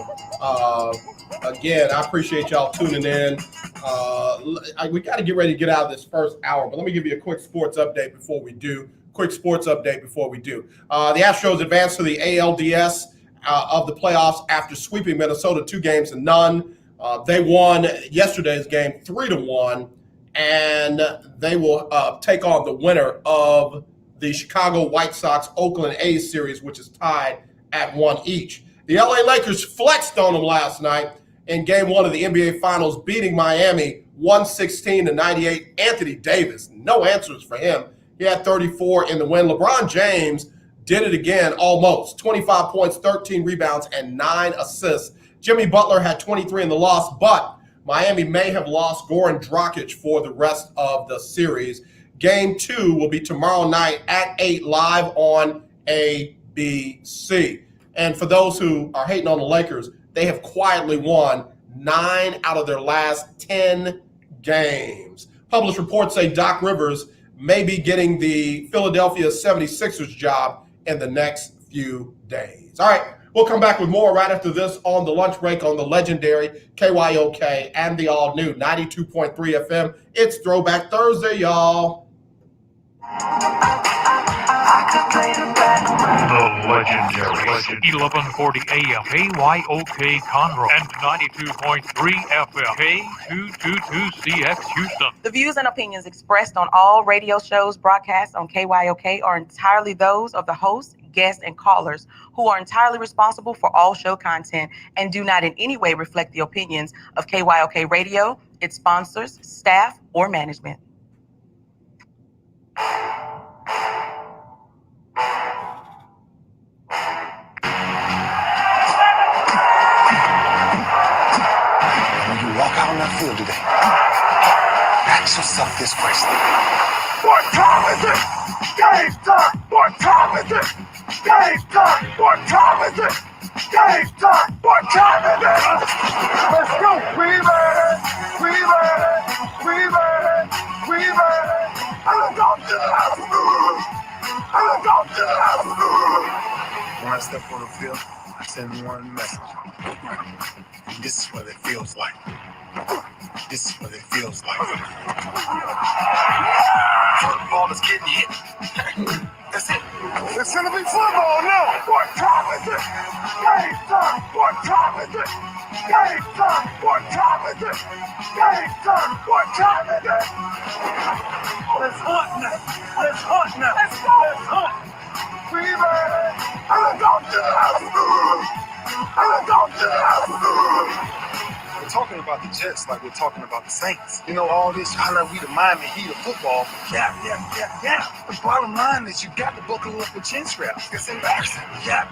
S2: again, I appreciate y'all tuning in. We got to get ready to get out of this first hour, but let me give you a quick sports update before we do. The Astros advanced to the ALDS of the playoffs after sweeping Minnesota 2-0. They won yesterday's game 3-1, and they will take on the winner of the Chicago White Sox Oakland A's series, which is tied at 1 each. The LA Lakers flexed on them last night in game 1 of the NBA Finals, beating Miami 116-98. Anthony Davis, no answers for him. He had 34 in the win. LeBron James did it again, almost. 25 points, 13 rebounds, and 9 assists. Jimmy Butler had 23 in the loss, but Miami may have lost Goran Dragic for the rest of the series. Game 2 will be tomorrow night at 8 live on ABC. And for those who are hating on the Lakers, they have quietly won 9 out of their last 10 games. Published reports say Doc Rivers may be getting the Philadelphia 76ers job in the next few days. All right, We'll come back with more right after this on the lunch break on the legendary KYOK and the all-new 92.3 FM. It's Throwback Thursday, y'all.
S6: The legendary 1140 AM KYOK Conroe and 92.3 FM K222CX Houston.
S15: The views and opinions expressed on all radio shows broadcast on KYOK are entirely those of the host, guests, and callers who are entirely responsible for all show content and do not in any way reflect the opinions of KYOK Radio, its sponsors, staff, or management.
S1: Walk out on that field today. Ask yourself this question. What time is it? Game time! What time is it? Game time! What time is it? Game time! What time is it? Let's go! We made it! We made it! We made it! We made it! I'm going to the house! I'm going to the house! When I step on the field, I send one message. This is what it feels like. This is what it feels like. Football is getting hit. That's it. It's gonna be football now. What time is it? Game time. What time is it? Game time. What time is it? Game time. What time is it? Let's hunt now. Let's hunt now. Let's go. Let's hunt. We made it. I'm going to the house. I'm going to the house. We're talking about the Jets like we're talking about the Saints. You know, all this, I know we the Miami Heat of football. Yeah. The bottom line is you got to buckle up with chin straps. It's embarrassing. Yeah.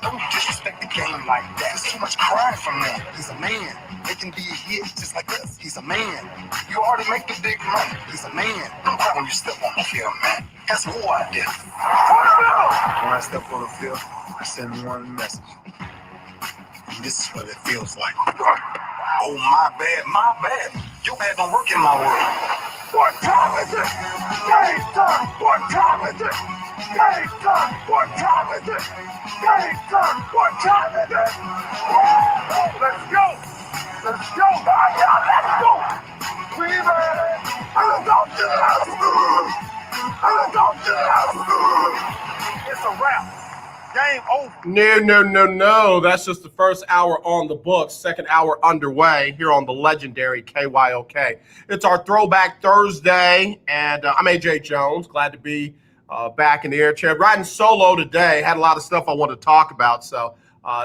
S1: Don't disrespect the game like that. There's too much crying from them. He's a man. They can be a hit just like us. He's a man. You already make the big money. He's a man. Don't cry when you step on the field, man. That's war out there. When I step on the field, I send one message. This is what it feels like. Oh, my bad. Your bad don't work in my world. What time is it? Game time. What time is it? Game time. What time is it? Game time. What time is it? Let's go. Let's go. Let's go. We made it. I'm going to the house. I'm going to the house. It's a wrap. Game over.
S2: No. That's just the first hour on the books. Second hour underway here on the legendary KYOK. It's our Throwback Thursday, and I'm AJ Jones. Glad to be back in the air chair. Riding solo today. Had a lot of stuff I wanted to talk about, so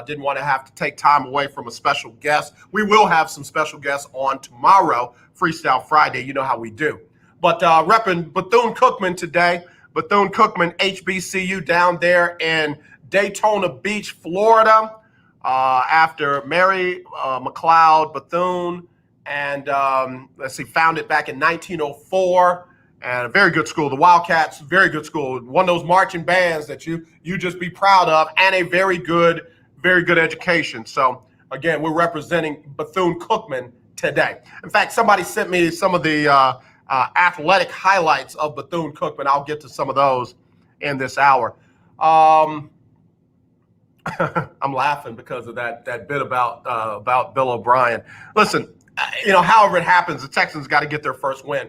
S2: didn't want to have to take time away from a special guest. We will have some special guests on tomorrow, Freestyle Friday. You know how we do. But repping Bethune-Cookman today. Bethune-Cookman HBCU down there in Daytona Beach, Florida, after Mary McLeod Bethune, and founded back in 1904, and a very good school. The Wildcats, very good school. One of those marching bands that you just be proud of, and a very good education. So again, we're representing Bethune-Cookman today. In fact, somebody sent me some of the athletic highlights of Bethune-Cookman. I'll get to some of those in this hour. I'm laughing because of that bit about Bill O'Brien. Listen, however it happens, the Texans got to get their first win.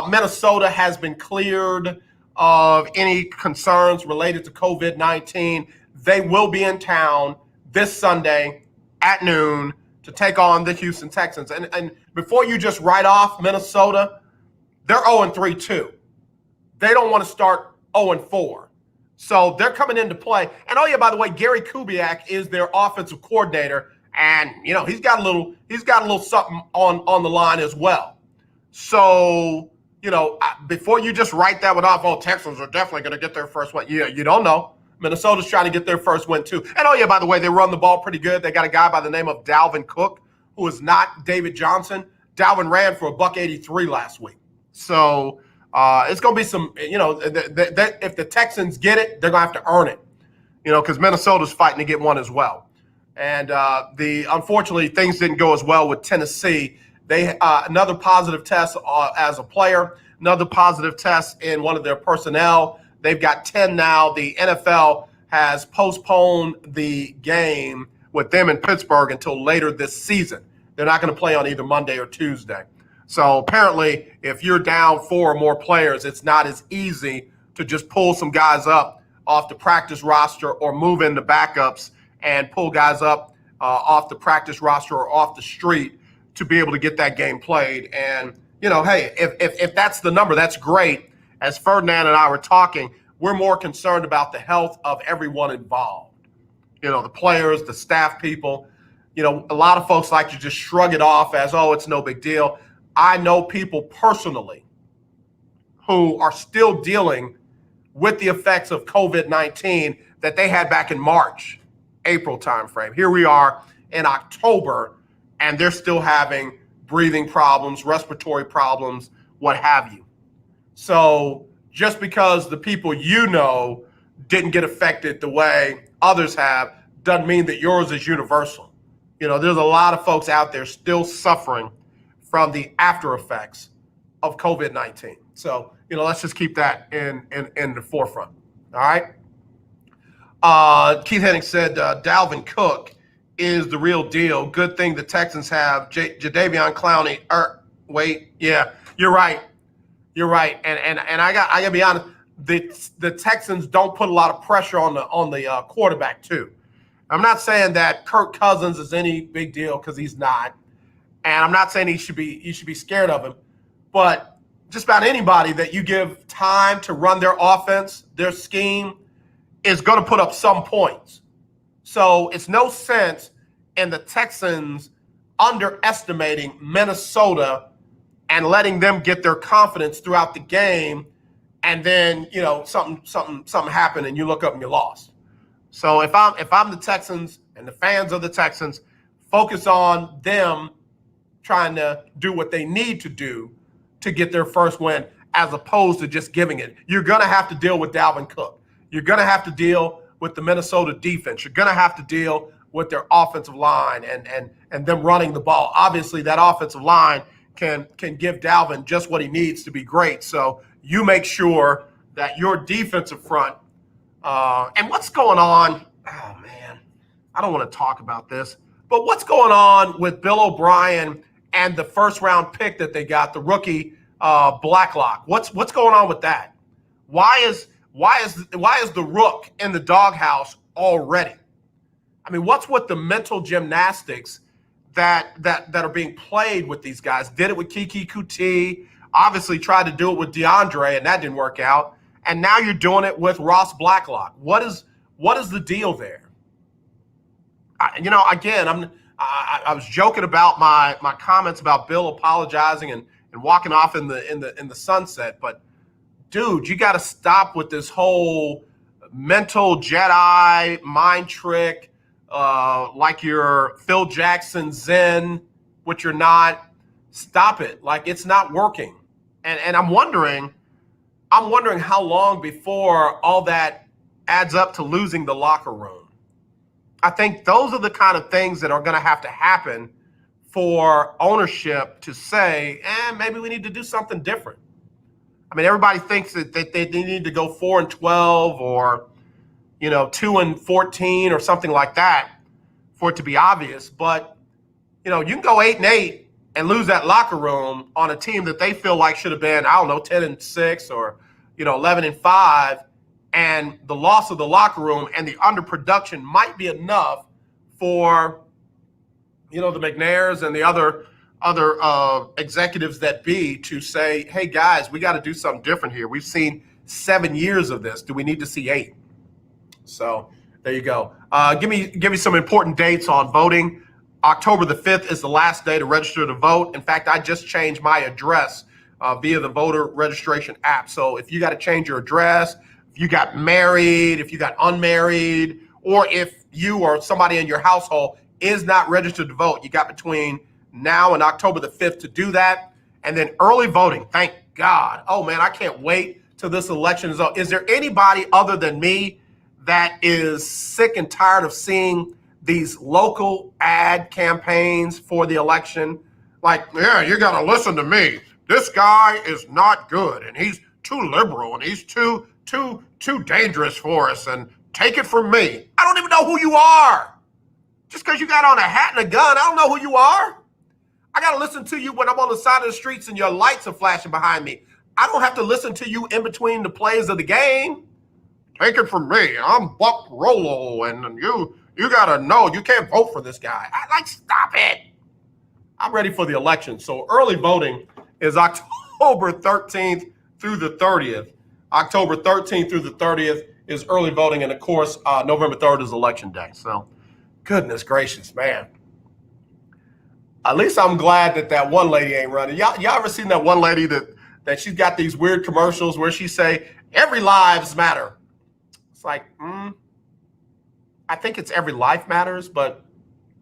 S2: Minnesota has been cleared of any concerns related to COVID-19. They will be in town this Sunday at noon to take on the Houston Texans. And before you just write off Minnesota, they're 0-3 too. They don't want to start 0-4. So they're coming into play. And by the way, Gary Kubiak is their offensive coordinator, and he's got a little something on the line as well. So before you just write that one off, Texans are definitely going to get their first win. Yeah, you don't know. Minnesota's trying to get their first win too. And by the way, they run the ball pretty good. They got a guy by the name of Dalvin Cook, who is not David Johnson. Dalvin ran for $183 last week. So it's going to be some, if the Texans get it, they're going to have to earn it, because Minnesota's fighting to get one as well. And unfortunately, things didn't go as well with Tennessee. They another positive test as a player, another positive test in one of their personnel. They've got 10 now. The NFL has postponed the game with them in Pittsburgh until later this season. They're not going to play on either Monday or Tuesday. So apparently, if you're down 4 or more players, it's not as easy to just pull some guys up off the practice roster or move into backups and pull guys up off the practice roster or off the street to be able to get that game played. And, hey, if that's the number, that's great. As Ferdinand and I were talking, we're more concerned about the health of everyone involved. The players, the staff people. A lot of folks like to just shrug it off as, oh, it's no big deal. I know people personally who are still dealing with the effects of COVID-19 that they had back in March, April timeframe. Here we are in October, and they're still having breathing problems, respiratory problems, what have you. So just because the people didn't get affected the way others have doesn't mean that yours is universal. There's a lot of folks out there still suffering from the after effects of COVID-19. So, let's just keep that in the forefront. All right. Keith Henning said Dalvin Cook is the real deal. Good thing the Texans have Jadeveon Clowney. Yeah, you're right. You're right. And I got to be honest. The Texans don't put a lot of pressure on the quarterback too. I'm not saying that Kirk Cousins is any big deal because he's not, and I'm not saying you should be scared of him, but just about anybody that you give time to run their offense, their scheme, is going to put up some points. So it's no sense in the Texans underestimating Minnesota and letting them get their confidence throughout the game, and then something happened and you look up and you lost. So if I'm the Texans and the fans of the Texans, focus on them trying to do what they need to do to get their first win, as opposed to just giving it. You're going to have to deal with Dalvin Cook. You're going to have to deal with the Minnesota defense. You're going to have to deal with their offensive line and them running the ball. Obviously, that offensive line can give Dalvin just what he needs to be great. So you make sure that your defensive front and what's going on, oh, man, I don't want to talk about this, but what's going on with Bill O'Brien and the first-round pick that they got, the rookie Blacklock? What's going on with that? Why is the Rook in the doghouse already? I mean, what's with the mental gymnastics that are being played with these guys? Did it with Kiki Kuti, obviously tried to do it with DeAndre, and that didn't work out. And now you're doing it with Ross Blacklock. What is the deal there? Again, I was joking about my comments about Bill apologizing and walking off in the sunset, but dude, you got to stop with this whole mental Jedi mind trick, like you're Phil Jackson Zen, which you're not. Stop it. Like, it's not working. And I'm wondering how long before all that adds up to losing the locker room. I think those are the kind of things that are going to have to happen for ownership to say, maybe we need to do something different. I mean, everybody thinks that they need to go 4-12 or, 2-14 or something like that for it to be obvious. But, you can go 8-8 and lose that locker room on a team that they feel like should have been, 10-6 or, 11-5. And the loss of the locker room and the underproduction might be enough for, the McNairs and the other executives that be to say, hey, guys, we got to do something different here. We've seen 7 years of this. Do we need to see 8? So there you go. Give me some important dates on voting. October the 5th is the last day to register to vote. In fact, I just changed my address via the voter registration app. So if you got to change your address, if you got married, if you got unmarried, or if you or somebody in your household is not registered to vote, you got between now and October the 5th to do that. And then early voting, thank God. Oh, man, I can't wait till this election is over. Is there anybody other than me that is sick and tired of seeing these local ad campaigns for the election? Like, yeah, you got to listen to me. This guy is not good, and he's too liberal, and he's too dangerous for us, and Take it from me. I don't even know who you are. Just because you got on a hat and a gun, I don't know who you are. I got to listen to you when I'm on the side of the streets and your lights are flashing behind me. I don't have to listen to you in between the plays of the game. Take it from me. I'm Buck Rollo, and you got to know you can't vote for this guy. Stop it. I'm ready for the election. So early voting is October 13th through the 30th. October 13th through the 30th is early voting, and of course, November 3rd is election day. So, goodness gracious, man. At least I'm glad that one lady ain't running. Y'all ever seen that one lady that she's got these weird commercials where she say, every lives matter? It's like, I think it's every life matters, but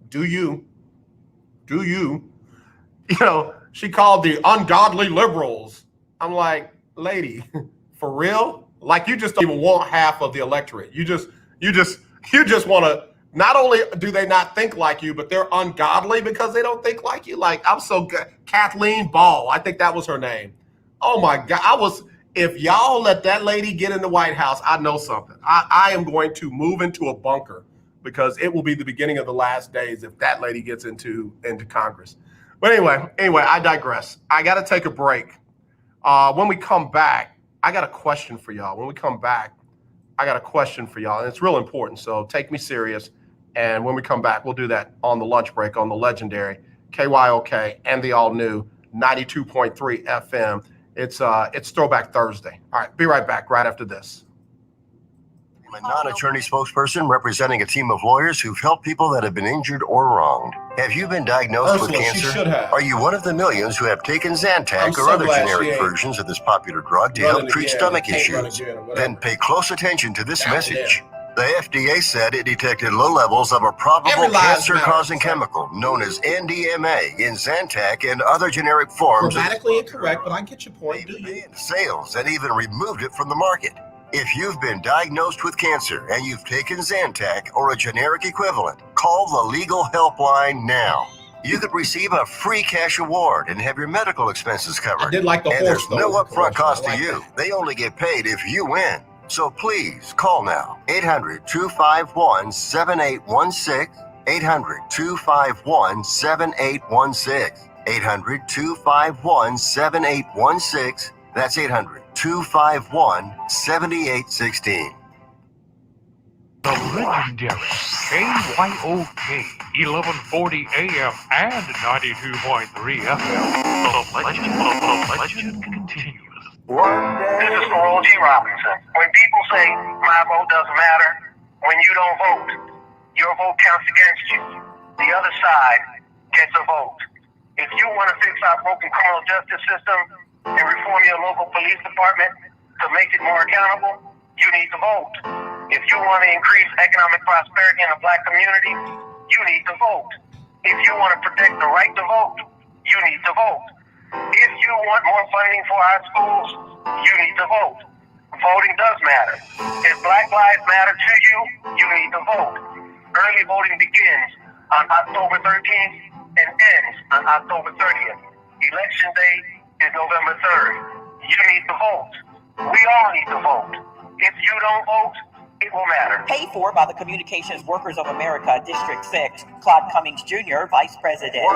S2: do you? Do you? You know, she called the ungodly liberals. I'm like, lady, for real? Like, you just don't even want half of the electorate. You just want to. Not only do they not think like you, but they're ungodly because they don't think like you. Like, I'm so good. Kathleen Ball, I think that was her name. Oh my God, if y'all let that lady get in the White House, I know something. I am going to move into a bunker because it will be the beginning of the last days if that lady gets into Congress. But anyway, I digress. I got to take a break. When we come back, I got a question for y'all. When we come back, I got a question for y'all, and it's real important, so take me serious. And when we come back, we'll do that on the lunch break on the legendary KYOK and the all-new 92.3 FM. It's Throwback Thursday. All right, be right back right after this.
S5: I'm a non-attorney spokesperson representing a team of lawyers who've helped people that have been injured or wronged. Have you been diagnosed with cancer? Are you one of the millions who have taken Zantac or other generic versions of this popular drug to help treat stomach issues? Then pay close attention to this message. The FDA said it detected low levels of a probable cancer-causing chemical known as NDMA in Zantac and other generic forms.
S2: Grammatically incorrect, but I get your point.
S5: They banned sales and even removed it from the market. If you've been diagnosed with cancer and you've taken Zantac or a generic equivalent, call the legal helpline now. You could receive a free cash award and have your medical expenses covered.
S2: I did like the
S5: and
S2: horse,
S5: there's no upfront cost to you. They only get paid if you win. So please call now. 800-251-7816. 800-251-7816. 800-251-7816. That's 800-251-7816.
S6: The legendary KYOK 1140 AM and 92.3 FM. The legend continues.
S3: This is Earl G. Robinson. When people say my vote doesn't matter, when you don't vote, your vote counts against you. The other side gets a vote. If you want to fix our broken criminal justice system and reform your local police department to make it more accountable, you need to vote. If you want to increase economic prosperity in the black community, you need to vote. If you want to protect the right to vote, you need to vote. If you want more funding for our schools, you need to vote. Voting does matter. If Black Lives Matter to you, you need to vote. Early voting begins on October 13th and ends on October 30th. Election day is November 3rd. You need to vote. We all need to vote. If you don't vote, it will matter.
S4: Paid for by the Communications Workers of America, District 6. Claude Cummings Jr., Vice President.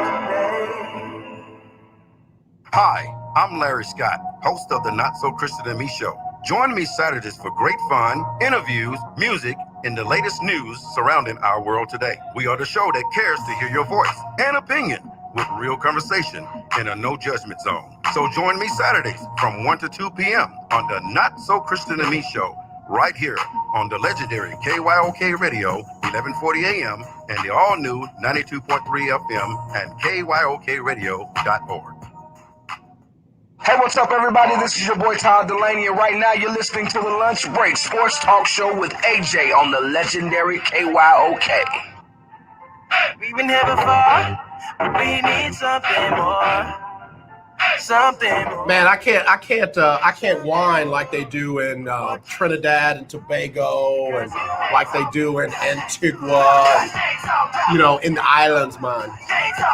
S7: Hi, I'm Larry Scott, host of the Not So Christian and Me Show. Join me Saturdays for great fun, interviews, music, and the latest news surrounding our world today. We are the show that cares to hear your voice and opinion with real conversation in a no judgment zone. So join me Saturdays from 1 to 2 p.m. on the Not So Christian and Me Show, right here on the legendary KYOK Radio, 1140 AM, and the all-new 92.3 FM and KYOKradio.org.
S16: Hey, what's up, everybody? This is your boy Todd Delaney, and right now you're listening to the Lunch Break Sports Talk Show with AJ on the legendary KYOK.
S14: We've been here before, but we need something more. Something more.
S2: Man, I can't whine like they do in Trinidad and Tobago and like they do in Antigua, in the islands, man.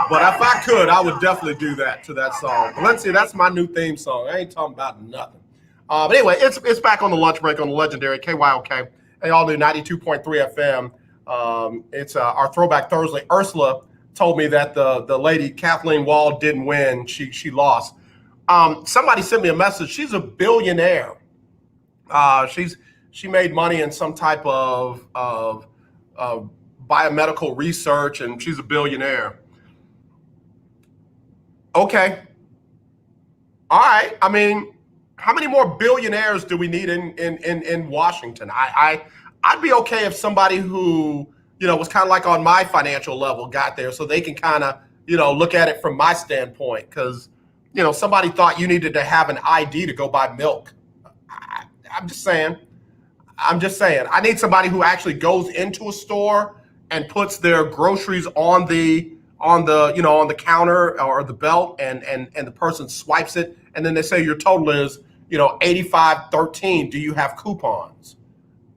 S2: But if I could, I would definitely do that to that song. Valencia, that's my new theme song. I ain't talking about nothing. But anyway, it's back on the lunch break on the legendary KYOK They all do 92.3 FM. It's our Throwback Thursday. Ursula told me that the lady Kathleen Wall didn't win. She lost. Somebody sent me a message. She's a billionaire. She made money in some type of biomedical research, and she's a billionaire. Okay. All right. I mean, how many more billionaires do we need in Washington? I'd be okay if somebody who, was kind of like on my financial level got there, so they can kind of, look at it from my standpoint. Because, somebody thought you needed to have an ID to go buy milk. I'm just saying. I need somebody who actually goes into a store and puts their groceries on the counter or the belt, and the person swipes it, and then they say your total is $85.13. Do you have coupons?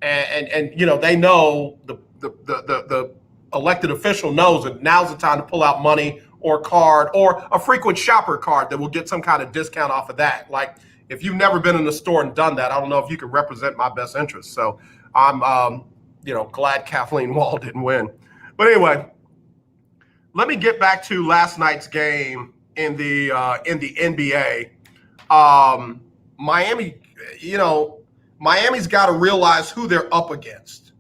S2: And they know the elected official knows that now's the time to pull out money or card or a frequent shopper card that will get some kind of discount off of that. Like, if you've never been in the store and done that, I don't know if you can represent my best interest. So I'm glad Kathleen Wall didn't win. But anyway, let me get back to last night's game in the NBA. Miami, Miami's got to realize who they're up against.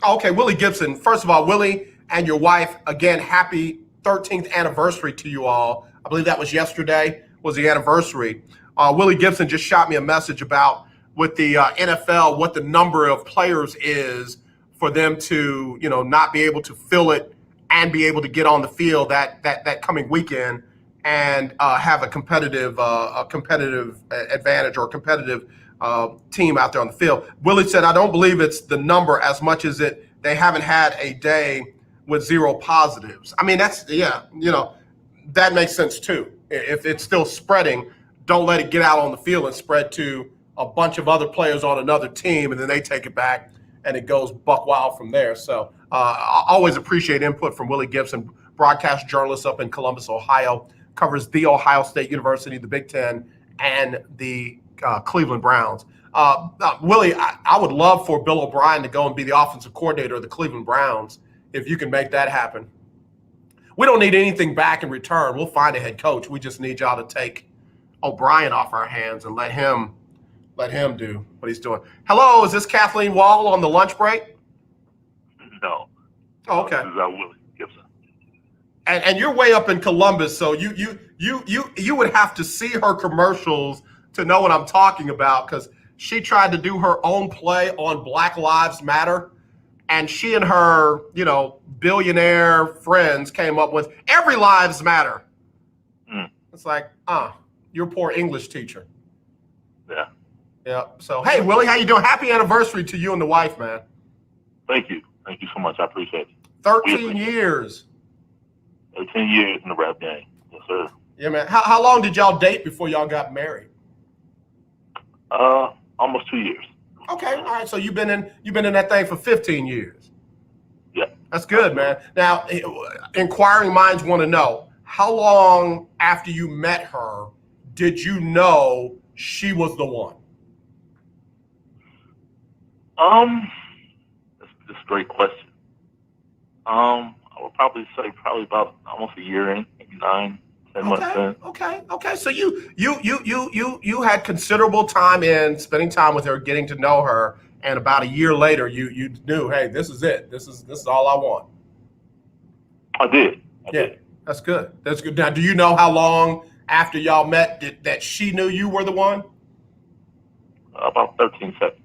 S2: Okay, Willie Gibson. First of all, Willie and your wife, again, happy 13th anniversary to you all. I believe that was yesterday, was the anniversary. Willie Gibson just shot me a message about with the NFL, what the number of players is for them to, not be able to fill it and be able to get on the field that coming weekend and have a competitive advantage or competitive team out there on the field. Willie said, I don't believe it's the number as much as they haven't had a day with 0 positives. I mean, that makes sense too. If it's still spreading, don't let it get out on the field and spread to a bunch of other players on another team, and then they take it back and it goes buck wild from there. So I always appreciate input from Willie Gibson, broadcast journalist up in Columbus, Ohio, covers the Ohio State University, the Big Ten, and the Cleveland Browns. Willie, I would love for Bill O'Brien to go and be the offensive coordinator of the Cleveland Browns if you can make that happen. We don't need anything back in return. We'll find a head coach. We just need y'all to take O'Brien off our hands and let him do what he's doing. Hello, is this Kathleen Wall on the lunch break?
S17: No.
S2: Oh, okay.
S17: This is Willie Gibson.
S2: And you're way up in Columbus, so you would have to see her commercials to know what I'm talking about, because she tried to do her own play on Black Lives Matter, and she and her, billionaire friends came up with Every Lives Matter. It's like, you're a poor English teacher.
S17: Yeah.
S2: Yeah. So, hey, Willie, how you doing? Happy anniversary to you and the wife, man.
S17: Thank you. Thank you so much. I appreciate it.
S2: 13 years.
S17: 13 years in the rap game. Yes, sir.
S2: Yeah, man. How long did y'all date before y'all got married?
S17: Almost 2 years.
S2: Okay. All right. So you've been in that thing for 15 years.
S17: Yeah.
S2: That's good, man. Now, inquiring minds want to know, how long after you met her did you know she was the one?
S17: That's a great question. I would probably say about almost a year in, maybe 9, 10 months in.
S2: Okay. So you had considerable time in spending time with her, getting to know her, and about a year later, you knew, hey, this is it. This is all I want.
S17: I did.
S2: That's good. That's good. Now, do you know how long after y'all met that she knew you were the one?
S17: About 13 seconds.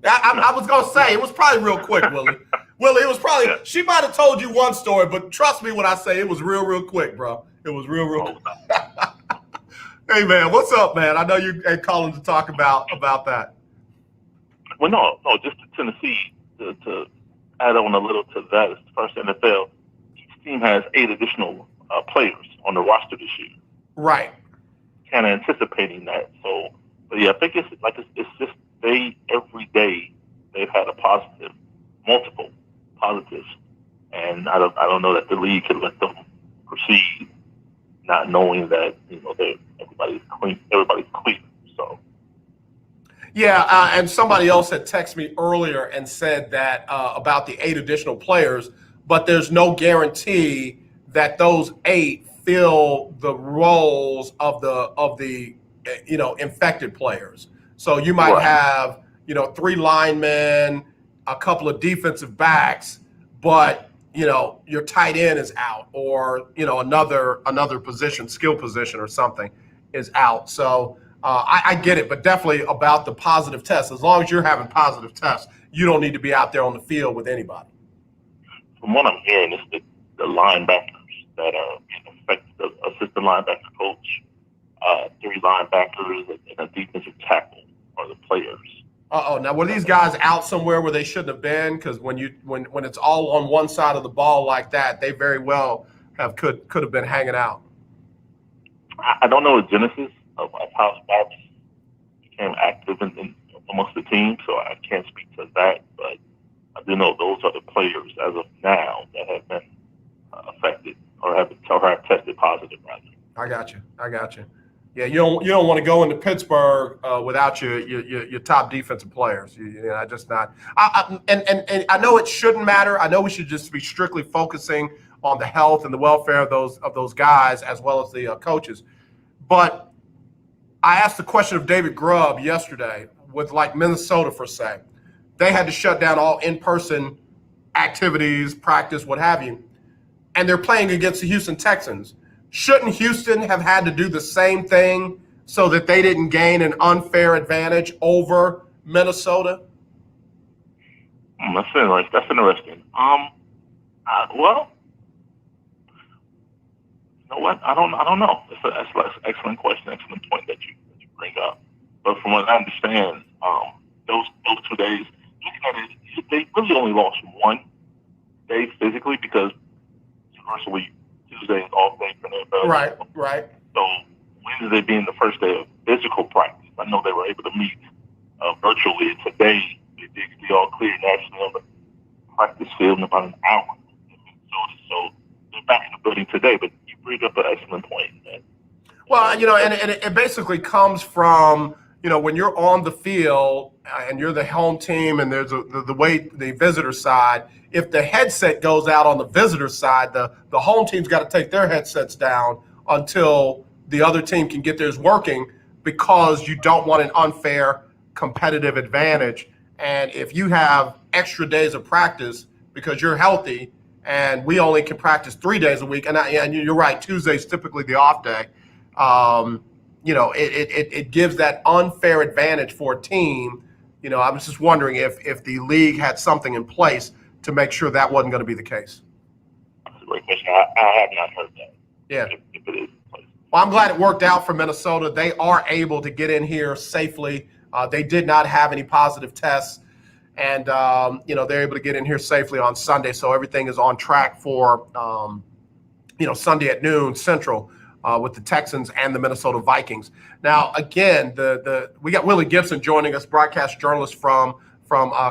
S2: I was going to say, it was probably real quick, Willie. Willie, it was probably, she might have told you one story, but trust me when I say it was real quick, bro. It was real quick. Hey, man, what's up, man? I know you ain't calling to talk about that.
S17: Well, no, just to Tennessee, to add on a little to that, it's the first NFL. Each team has 8 additional players on the roster this year.
S2: Right.
S17: Kind of anticipating that. So, but yeah, I think it's just every day they've had multiple positives, and I don't know that the league could let them proceed, not knowing that everybody's clean. So.
S2: Yeah, and somebody else had texted me earlier and said that about the 8 additional players, but there's no guarantee that those 8 fill the roles of the infected players. So you might have 3 linemen, a couple of defensive backs, but your tight end is out, or another position, skill position or something is out. So I get it, but definitely about the positive tests. As long as you're having positive tests, you don't need to be out there on the field with anybody.
S17: From what I'm hearing, it's the linebackers that are affected. The assistant linebacker coach, 3 linebackers, and a defensive tackle are the players.
S2: Now were these guys out somewhere where they shouldn't have been? Because when it's all on one side of the ball like that, they very well could have been hanging out.
S17: I don't know the genesis of how the virus became active in amongst the team, so I can't speak to that. But I do know those are the players as of now that have been affected or have tested positive. Rather.
S2: I got you. Yeah, you don't want to go into Pittsburgh without your top defensive players. I just not. And I know it shouldn't matter. I know we should just be strictly focusing on the health and the welfare of those guys as well as the coaches. But I asked the question of David Grubb yesterday with Minnesota for say. They had to shut down all in-person activities, practice, what have you, and they're playing against the Houston Texans. Shouldn't Houston have had to do the same thing so that they didn't gain an unfair advantage over Minnesota?
S17: That's interesting. Well, you know what? I don't know. That's an excellent question, excellent point that you bring up. But from what I understand, those 2 days, looking at it, they really only lost 1 day physically because universally Tuesday is off day for them.
S2: Right.
S17: So Wednesday being the first day of physical practice, I know they were able to meet virtually. Today, they did the all clear nationally on the practice field in about an hour. So they're back in the building today, but you bring up an excellent point.
S2: Well, and it basically comes from, when you're on the field and you're the home team and there's the visitor side, if the headset goes out on the visitor side, the home team's got to take their headsets down until the other team can get theirs working, because you don't want an unfair competitive advantage. And if you have extra days of practice because you're healthy and we only can practice 3 days a week, and you're right, Tuesday's typically the off day, it gives that unfair advantage for a team. I was just wondering if the league had something in place to make sure that wasn't going to be the case.
S17: That's a great question. I have not heard that.
S2: Yeah.
S17: If it is.
S2: Well, I'm glad it worked out for Minnesota. They are able to get in here safely. They did not have any positive tests, and they're able to get in here safely on Sunday. So everything is on track for Sunday at noon Central with the Texans and the Minnesota Vikings. Now, again, we got Willie Gibson joining us, broadcast journalist from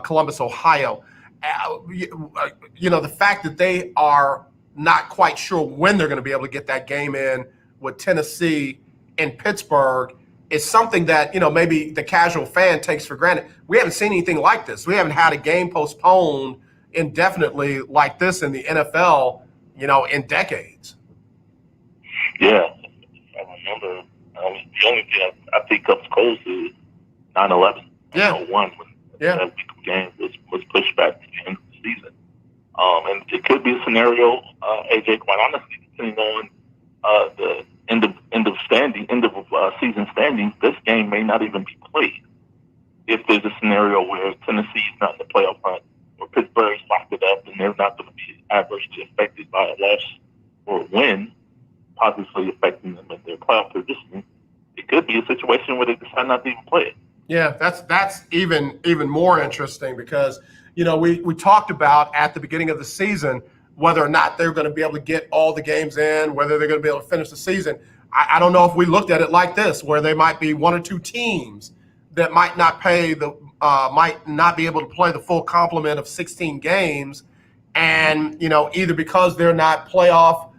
S2: Columbus, Ohio. The fact that they are not quite sure when they're going to be able to get that game in with Tennessee in Pittsburgh is something that, maybe the casual fan takes for granted. We haven't seen anything like this. We haven't had a game postponed indefinitely like this in the NFL, in decades.
S17: Yeah, I remember. The only thing I think comes close is 9/11.
S2: Yeah.
S17: 01 when that game was pushed back to the end of the season. And it could be a scenario, AJ, quite honestly, depending on the end of season standings, this game may not even be played. If there's a scenario where Tennessee's not in the playoff hunt, or Pittsburgh's locked it up and they're not going to be adversely affected by a loss or a win, positively affecting them in their playoff position, it could be a situation where they decide not to even play it.
S2: Yeah, that's even more interesting because, we talked about at the beginning of the season whether or not they're going to be able to get all the games in, whether they're going to be able to finish the season. I don't know if we looked at it like this, where there might be 1 or 2 teams that might not be able to play the full complement of 16 games, and either because they're not playoff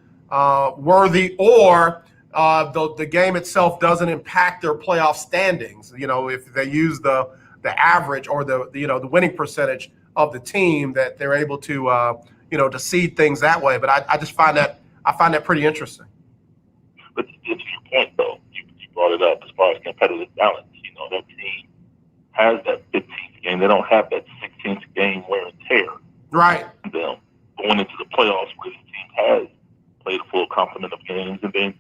S2: worthy or the game itself doesn't impact their playoff standings. If they use the average or the winning percentage of the team, that they're able to to seed things that way. But I just find that pretty interesting.
S17: But to your point, though, you brought it up as far as competitive balance. That team has that 15th game. They don't have that 16th game wear and tear.
S2: Right.
S17: Them going into the playoffs where the team has played a full complement of games, and then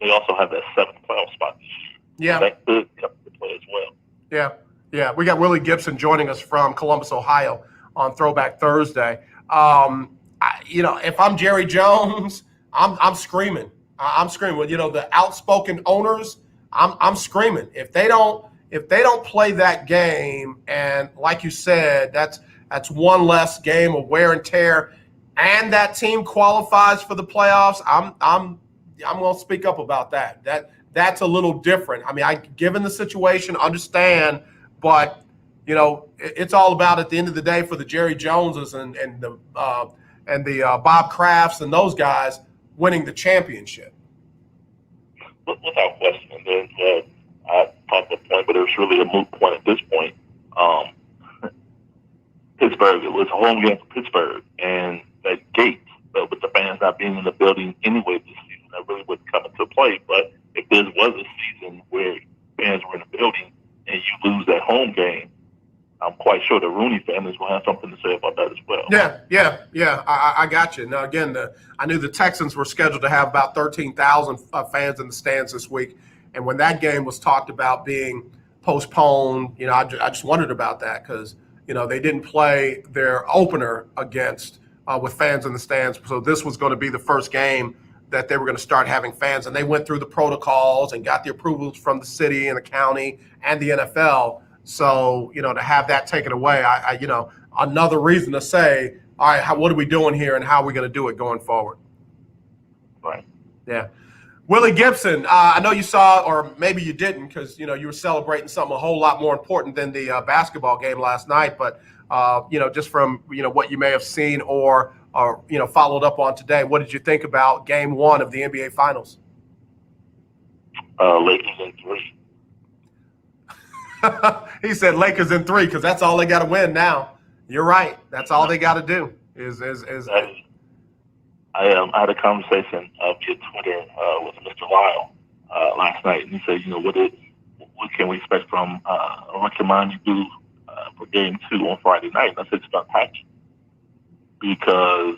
S17: they also have that 7th playoff spot this year.
S2: Yeah.
S17: So that could come into play as well.
S2: Yeah. Yeah. We got Willie Gibson joining us from Columbus, Ohio on Throwback Thursday. If I'm Jerry Jones, I'm screaming. I'm screaming. The outspoken owners, I'm screaming. If they don't play that game, and like you said, that's one less game of wear and tear, and that team qualifies for the playoffs, I'm going to speak up about that. That's a little different. I mean, given the situation, understand, but it's all about, at the end of the day, for the Jerry Joneses and the Bob Krafts and those guys winning the championship.
S17: Without question, and then I talked the point, but it was really a moot point at this point. Pittsburgh, it was a home game for Pittsburgh, and that gate, with the fans not being in the building anyway this season, that really wouldn't come into play. But if this was a season where fans were in the building and you lose that home game, I'm quite sure the Rooney families will have something to say about that as well.
S2: Yeah. I got you. Now, again, I knew the Texans were scheduled to have about 13,000 fans in the stands this week. And when that game was talked about being postponed, I just wondered about that because, they didn't play their opener against with fans in the stands. So this was going to be the first game that they were going to start having fans. And they went through the protocols and got the approvals from the city and the county and the NFL. So, to have that taken away, another reason to say, all right, what are we doing here and how are we going to do it going forward?
S17: Right.
S2: Yeah. Willie Gibson, I know you saw, or maybe you didn't, because, you were celebrating something a whole lot more important than the basketball game last night. But, just from, what you may have seen or followed up on today, what did you think about game 1 of the NBA Finals?
S17: Lakers in 3.
S2: He said Lakers in 3 because that's all they got to win now. You're right. That's all they got to do is.
S17: I had a conversation via Twitter with Mr. Lyle last night, and he said, what can we expect from what can Miami do for game 2 on Friday night? And I said, start packing, because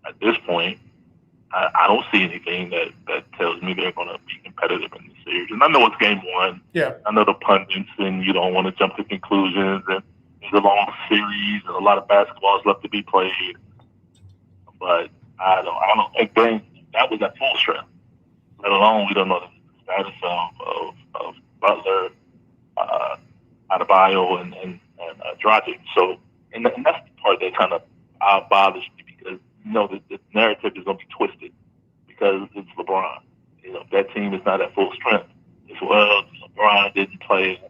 S17: at this point, I don't see anything that tells me they're going to be competitive in the series. And I know it's game 1.
S2: Yeah.
S17: I know the pundits, and you don't want to jump to conclusions. And it's a long series, and a lot of basketball is left to be played. But I don't think that was at full strength. Let alone, we don't know the status of Butler, Adebayo, and Dragic. So, and that's the part that kind of bothers me, because the narrative is going to be twisted because it's LeBron. That team is not at full strength as well. LeBron didn't play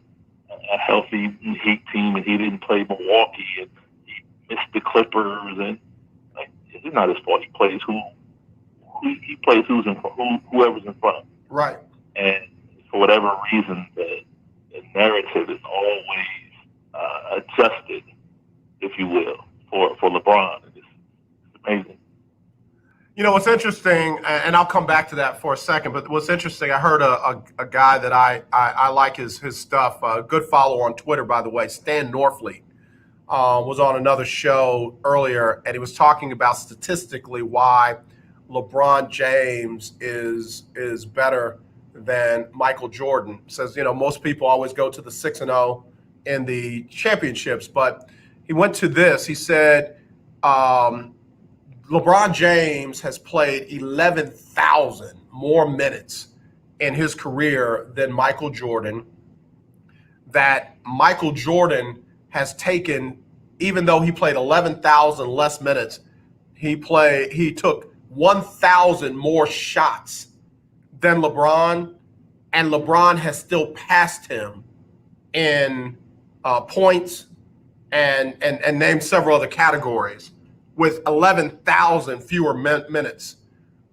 S17: a healthy Heat team, and he didn't play Milwaukee, and he missed the Clippers, and it's not his fault. He plays whoever's in front.
S2: Right.
S17: And for whatever reason, the narrative is always adjusted, if you will, for LeBron. It's amazing.
S2: What's interesting, and I'll come back to that for a second, but what's interesting, I heard a guy that I like his stuff, a good follow on Twitter, by the way, Stan Norfleet, was on another show earlier, and he was talking about statistically why LeBron James is better than Michael Jordan. Says, most people always go to the 6-0 in the championships, but he went to this. He said, LeBron James has played 11,000 more minutes in his career than Michael Jordan. That Michael Jordan has taken, even though he played 11,000 less minutes, he took 1,000 more shots than LeBron, and LeBron has still passed him in points and named several other categories with 11,000 fewer minutes.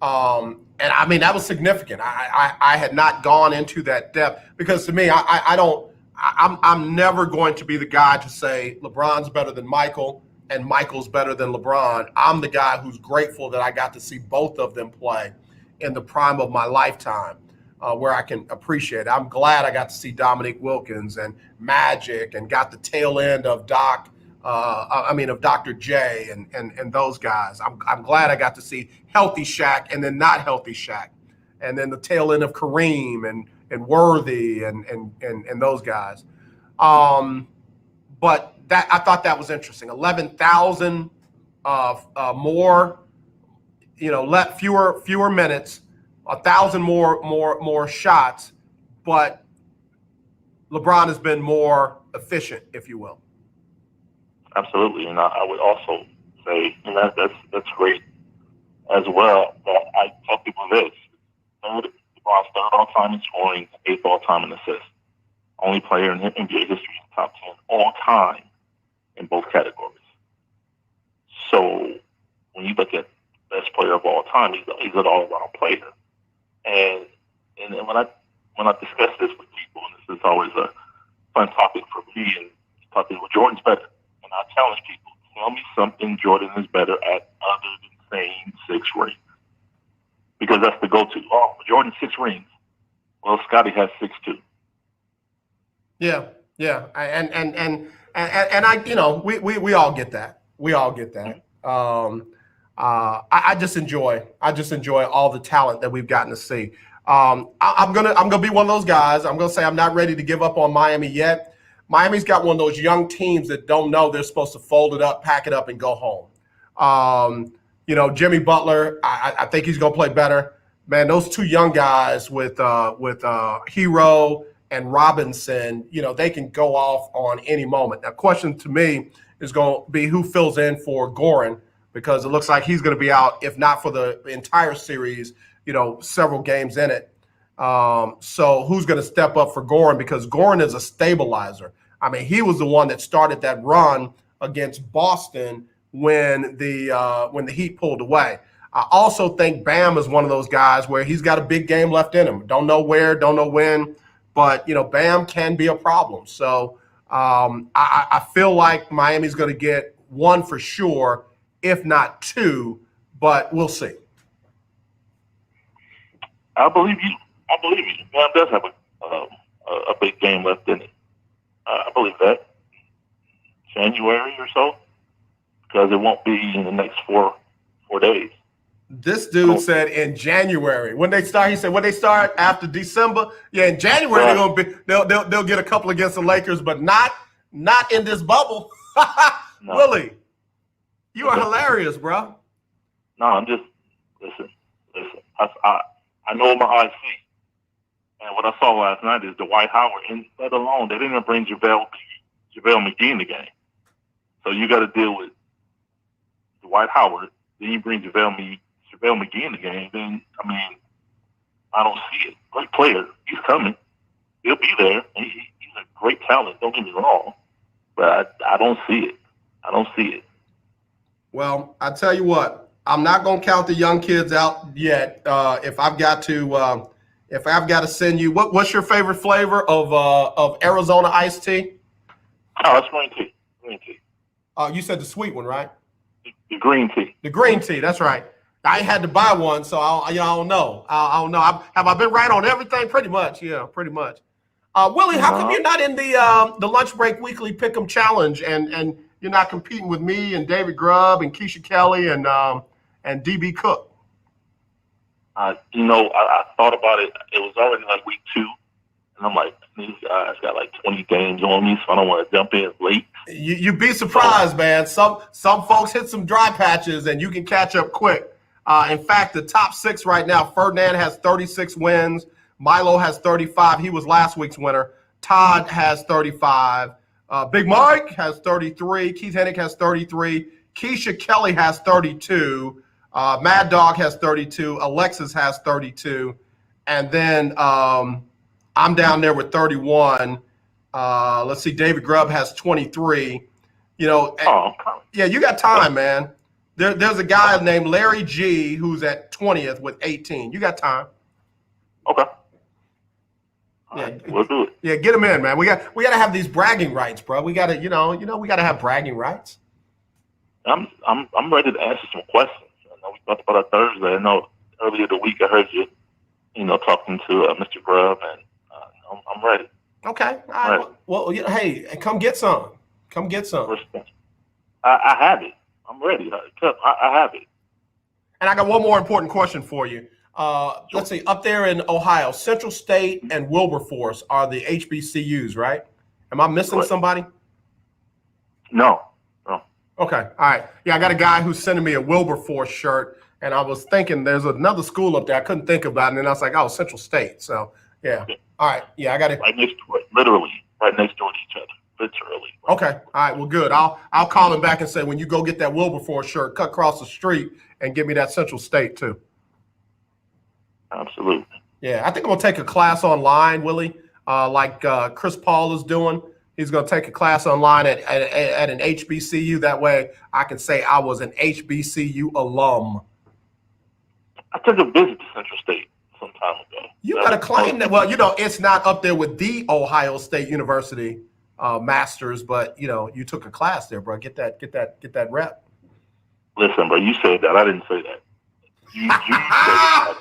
S2: And I mean, that was significant. I had not gone into that depth because to me, I'm never going to be the guy to say LeBron's better than Michael and Michael's better than LeBron. I'm the guy who's grateful that I got to see both of them play in the prime of my lifetime, where I can appreciate it. I'm glad I got to see Dominique Wilkins and Magic and got the tail end of of Dr. J and those guys. I'm glad I got to see healthy Shaq and then not healthy Shaq, and then the tail end of Kareem and Worthy and those guys. But that I thought that was interesting. 11,000 more, let fewer minutes, 1,000 more shots, but LeBron has been more efficient, if you will.
S17: Absolutely, and I would also say, and that's great as well. That I tell people this: LeBron's third all time in scoring, eighth all time in assists. Only player in NBA history in top 10 all time in both categories. So when you look at best player of all time, he's an all-around player. And when I discuss this with people, and this is always a fun topic for me, and talking, well, Jordan's better. And I challenge people, tell me something Jordan is better at other than saying 6 rings. Because that's the go-to. Oh, Jordan 6 rings. Well, Scotty has 6 too.
S2: Yeah. And I, we all get that. We all get that. I just enjoy all the talent that we've gotten to see. I'm gonna be one of those guys. I'm gonna say I'm not ready to give up on Miami yet. Miami's got one of those young teams that don't know they're supposed to fold it up, pack it up, and go home. Jimmy Butler, I think he's gonna play better. Man, those 2 young guys with Hero and Robinson, they can go off on any moment. Now, question to me is going to be who fills in for Goran, because it looks like he's going to be out, if not for the entire series, several games in it. So who's going to step up for Goran? Because Goran is a stabilizer. I mean, he was the one that started that run against Boston when the Heat pulled away. I also think Bam is one of those guys where he's got a big game left in him. Don't know where, don't know when, but Bam can be a problem. So I feel like Miami's going to get 1 for sure, if not 2, but we'll see.
S17: I believe you. Bam does have a big game left in it. I believe that. January or so, because it won't be in the next 4 days.
S2: This dude said in January. When they start, he said when they start after December. Yeah, in January they'll get a couple against the Lakers, but not in this bubble. No. Willie, you are hilarious, bro.
S17: No, I'm just listen. I know what my eyes see, and what I saw last night is Dwight Howard, and let alone they didn't even bring JaVale McGee in the game. So you got to deal with Dwight Howard. Then you bring JaVale McGee in the game, then, I don't see it. Great player. He's coming. He'll be there. He's a great talent. Don't get me wrong. But I don't see it.
S2: Well, I tell you what, I'm not going to count the young kids out yet. If I've got to send you, what's your favorite flavor of Arizona iced tea?
S17: Oh, that's green tea.
S2: You said the sweet one, right?
S17: The green tea.
S2: The green tea, that's right. I had to buy one, so I don't know. I don't know. Have I been right on everything? Pretty much, yeah, pretty much. Willie, how come you're not in the Lunch Break Weekly Pick'em Challenge and you're not competing with me and David Grubb and Keisha Kelly and DB Cook?
S17: I thought about it. It was already like week 2, and I'm like, these guys got like 20 games on me, so I don't want to jump in late.
S2: You'd be surprised, man. Some folks hit some dry patches, and you can catch up quick. In fact, the top 6 right now, Ferdinand has 36 wins. Milo has 35. He was last week's winner. Todd has 35. Big Mike has 33. Keith Hennick has 33. Keisha Kelly has 32. Mad Dog has 32. Alexis has 32. And then I'm down there with 31. Let's see. David Grubb has 23. Yeah, you got time, man. There's a guy named Larry G who's at 20th with 18. You got time.
S17: Okay.
S2: Yeah,
S17: right, we'll do it.
S2: Yeah, get him in, man. We got to have these bragging rights, bro. We got to, we got to have bragging rights.
S17: I'm ready to answer some questions. I know we talked about it Thursday. I know earlier the week I heard you, talking to Mr. Grubb, and I'm ready.
S2: Okay. All right. Well, hey, come get some. Come get some.
S17: I have it. I'm ready. I have it.
S2: And I got one more important question for you. Let's see, up there in Ohio, Central State and Wilberforce are the HBCUs, right? Am I missing somebody?
S17: No.
S2: Okay. All right. Yeah, I got a guy who's sending me a Wilberforce shirt, and I was thinking there's another school up there I couldn't think about, and then I was like, oh, Central State. So, yeah. Okay. All right. Yeah, I got it.
S17: Right next to it, literally, right next door to each other. Literally.
S2: Okay. All right. Well, good. I'll call him back and say, when you go get that Wilberforce shirt, cut across the street and give me that Central State too.
S17: Absolutely.
S2: Yeah, I think I'm gonna take a class online, Willie, like Chris Paul is doing. He's gonna take a class online at an HBCU. That way, I can say I was an HBCU alum.
S17: I took a visit to Central State some time ago.
S2: You gotta claim that. Well, it's not up there with the Ohio State University masters, but you took a class there, bro. Get that rep.
S17: Listen, bro, you said that. I didn't say that. You said that.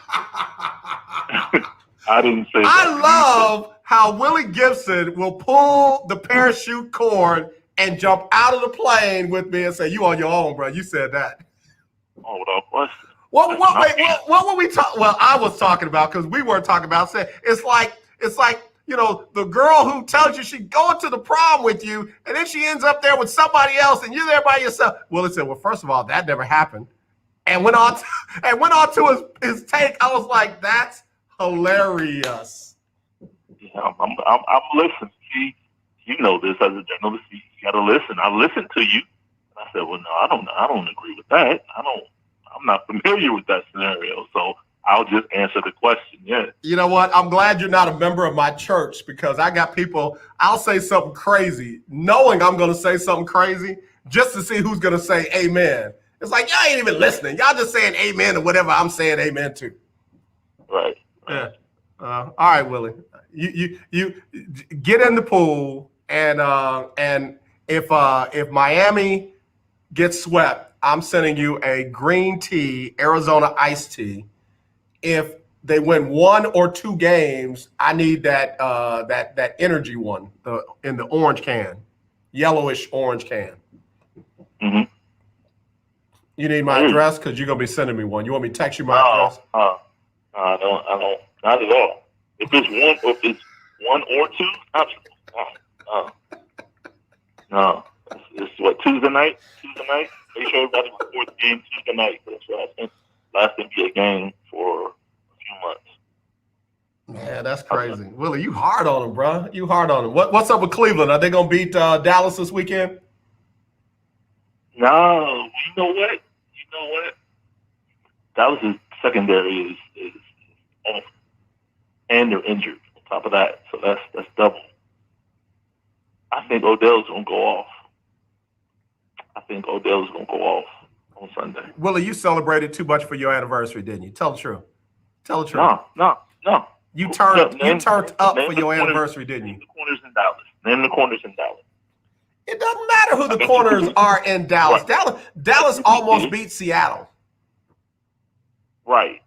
S17: I didn't say that.
S2: I love how Willie Gibson will pull the parachute cord and jump out of the plane with me and say, "You on your own, bro. You said that."
S17: Oh, without question.
S2: What were we talking? Well, I was talking about, because we weren't talking about. It's like the girl who tells you she's going to the prom with you, and then she ends up there with somebody else, and you're there by yourself. Willie said, "Well, first of all, that never happened," and went on to his take. I was like, "That's hilarious."
S17: Yeah, I'm listening. See, you know this as a journalist. You got to listen. I listened to you. And I said, "Well, no, I don't agree with that. I'm not familiar with that scenario." So I'll just answer the question. Yeah.
S2: You know what? I'm glad you're not a member of my church, because I got people, I'll say something crazy, knowing I'm going to say something crazy, just to see who's going to say amen. It's like, y'all ain't even listening. Y'all just saying amen to whatever I'm saying amen to.
S17: Right.
S2: Yeah. All right, Willie. You get in the pool, and if Miami gets swept, I'm sending you a green tea, Arizona iced tea. If they win 1 or 2 games, I need that energy one, in the orange can, yellowish orange can.
S17: Mm-hmm.
S2: You need my address, because you're gonna be sending me one. You want me to text you my address?
S17: I don't, not at all. If it's one or 2, absolutely. No. It's what, Tuesday night. Make sure everybody record the game Tuesday night. That's last NBA game for a few months.
S2: Man, that's crazy. Willie, you hard on him, bro. You hard on him. What's up with Cleveland? Are they gonna beat Dallas this weekend?
S17: No, you know what? Dallas' secondary is off, and they're injured on top of that. So that's double. I think Odell's gonna go off. On Sunday.
S2: Willie, you celebrated too much for your anniversary, didn't you? Tell the truth.
S17: No.
S2: You turned up for your anniversary, didn't you?
S17: Name the corners in Dallas. Name the corners in Dallas.
S2: It doesn't matter who the corners are in Dallas. Dallas almost beat Seattle.
S17: Right.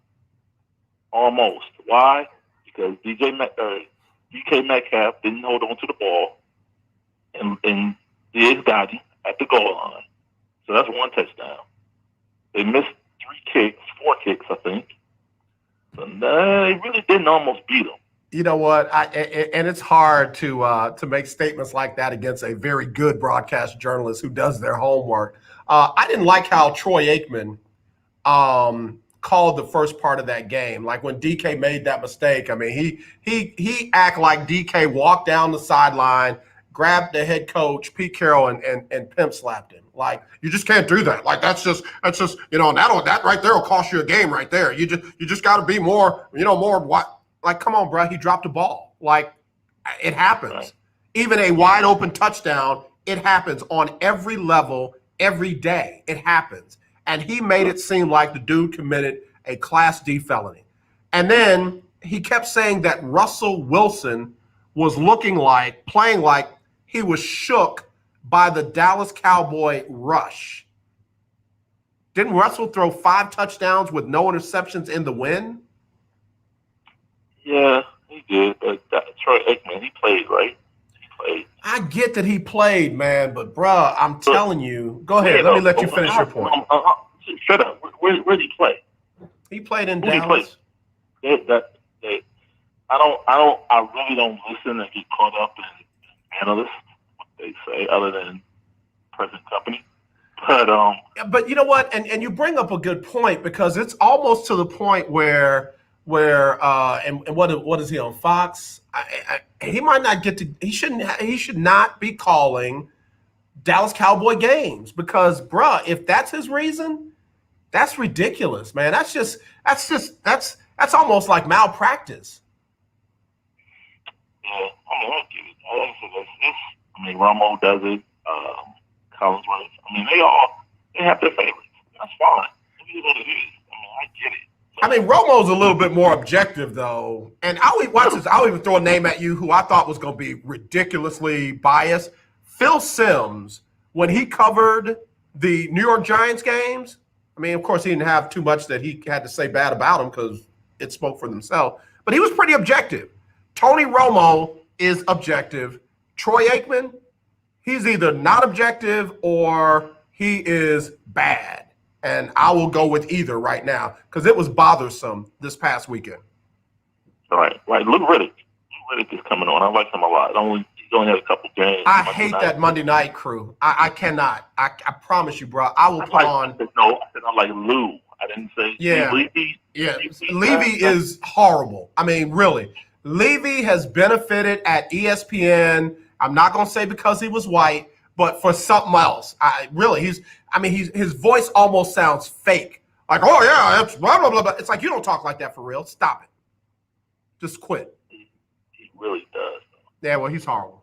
S17: Almost. Why? Because DK Metcalf didn't hold on to the ball, and Diggs got him at the goal line. So that's 1 touchdown. They missed 4 kicks, I think. But they really didn't almost beat them.
S2: You know what? And it's hard to make statements like that against a very good broadcast journalist who does their homework. I didn't like how Troy Aikman called the first part of that game. Like when DK made that mistake, I mean, he act like DK walked down the sideline, grabbed the head coach, Pete Carroll, and pimp slapped him. Like, you just can't do that. Like, that's just that right there will cost you a game right there. You just got to be more, more what. Like, come on, bro. He dropped the ball. Like, it happens. Right. Even a wide open touchdown, it happens on every level, every day. It happens. and he made it seem like the dude committed a Class D felony. And then he kept saying that Russell Wilson was playing like he was shook by the Dallas Cowboy rush. Didn't Russell throw 5 touchdowns with no interceptions in the win?
S17: Yeah, he did. But Troy Aikman, he played, right? He played.
S2: I get that he played, man, but bruh, I'm telling you. Go ahead. Let me let you finish your point.
S17: Shut up. Where did he play?
S2: He played in Dallas.
S17: I really don't listen and get caught up in analysts, what they say, other than present company.
S2: But you know what? And you bring up a good point, because it's almost to the point where what is he on Fox? He might not get to. He should not be calling Dallas Cowboy games, because bruh, if that's his reason, that's ridiculous, man. That's almost like malpractice.
S17: Yeah, I get it. I mean, Romo does it. Collinsworth. I mean, they have their favorites. That's fine. It is what it is. I mean, I get it.
S2: I mean, Romo's a little bit more objective, though. And I'll even throw a name at you who I thought was going to be ridiculously biased. Phil Simms, when he covered the New York Giants games, I mean, of course, he didn't have too much that he had to say bad about them because it spoke for themselves. But he was pretty objective. Tony Romo is objective. Troy Aikman, he's either not objective or he is bad. And I will go with either right now, because it was bothersome this past weekend.
S17: Right. Look, Riddick is coming on. I like him a lot. He's only had a couple games.
S2: I hate that Monday night crew. I cannot. I promise you, bro. I will put on.
S17: I said I like Lou. I didn't say Levy.
S2: Yeah, Levy is horrible. I mean, really. Levy has benefited at ESPN. I'm not going to say because he was white, but for something else. His voice almost sounds fake. Like, oh yeah, it's blah blah blah blah. It's like, you don't talk like that for real. Stop it. Just quit.
S17: He really does.
S2: Yeah, well, he's horrible.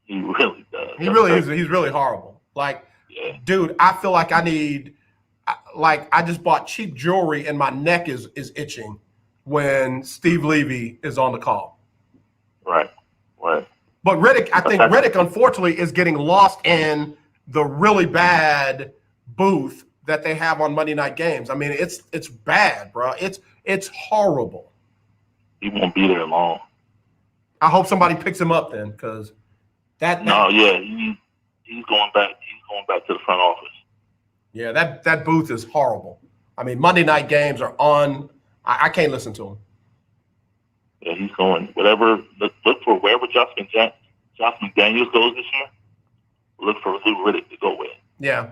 S17: He really does.
S2: He really is. He's really horrible. Like, dude, I feel like I just bought cheap jewelry and my neck is itching when Steve Levy is on the call.
S17: Right.
S2: But Riddick, unfortunately, is getting lost in the really bad booth that they have on Monday night games. I mean, it's bad, bro. It's horrible.
S17: He won't be there long.
S2: I hope somebody picks him up then, because
S17: he's going back. He's going back to the front office.
S2: Yeah, that booth is horrible. I mean, Monday night games are on. I can't listen to him.
S17: Yeah, he's going. Whatever. Look for wherever Josh McDaniels goes this year. Look for Lou Riddick to go with.
S2: Yeah.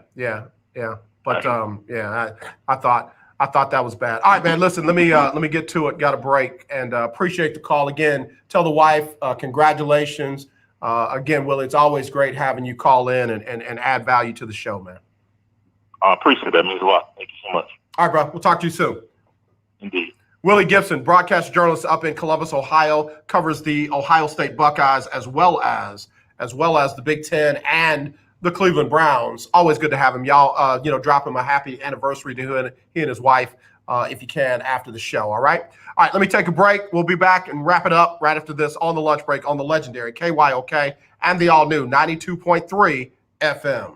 S2: But I thought that was bad. All right, man. Listen, let me get to it. Got a break, and appreciate the call again. Tell the wife congratulations. Again, Willie, it's always great having you call in and add value to the show, man.
S17: I appreciate that. It means a lot. Thank you so much.
S2: All right, bro. We'll talk to you soon.
S17: Indeed.
S2: Willie Gibson, broadcast journalist up in Columbus, Ohio, covers the Ohio State Buckeyes as well as the Big Ten and the Cleveland Browns. Always good to have him. Y'all, drop him a happy anniversary to he and his wife, if you can, after the show. All right. All right. Let me take a break. We'll be back and wrap it up right after this on the lunch break on the legendary KYOK and the all new 92.3 FM.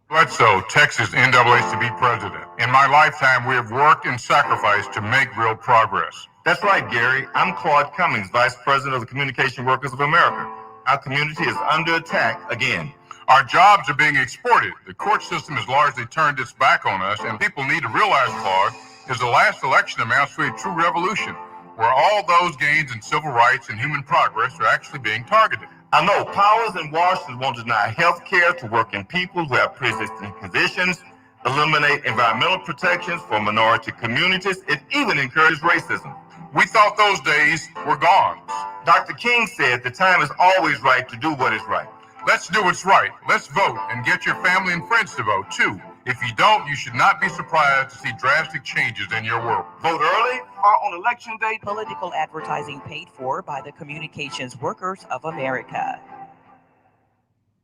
S10: Bledsoe, Texas NAACP president. In my lifetime, we have worked and sacrificed to make real progress.
S11: That's right, Gary. I'm Claude Cummings, Vice President of the Communication Workers of America. Our community is under attack again.
S10: Our jobs are being exported. The court system has largely turned its back on us, and people need to realize, Claude, is the last election amounts to a true revolution, where all those gains in civil rights and human progress are actually being targeted.
S11: I know powers in Washington won't deny health care to working people who have pre-existing conditions, eliminate environmental protections for minority communities. It even encourages racism.
S10: We thought those days were gone.
S11: Dr. King said the time is always right to do what is right.
S10: Let's do what's right. Let's vote and get your family and friends to vote, too. If you don't, you should not be surprised to see drastic changes in your world.
S16: Vote early or on election day.
S4: Political advertising paid for by the Communications Workers of America.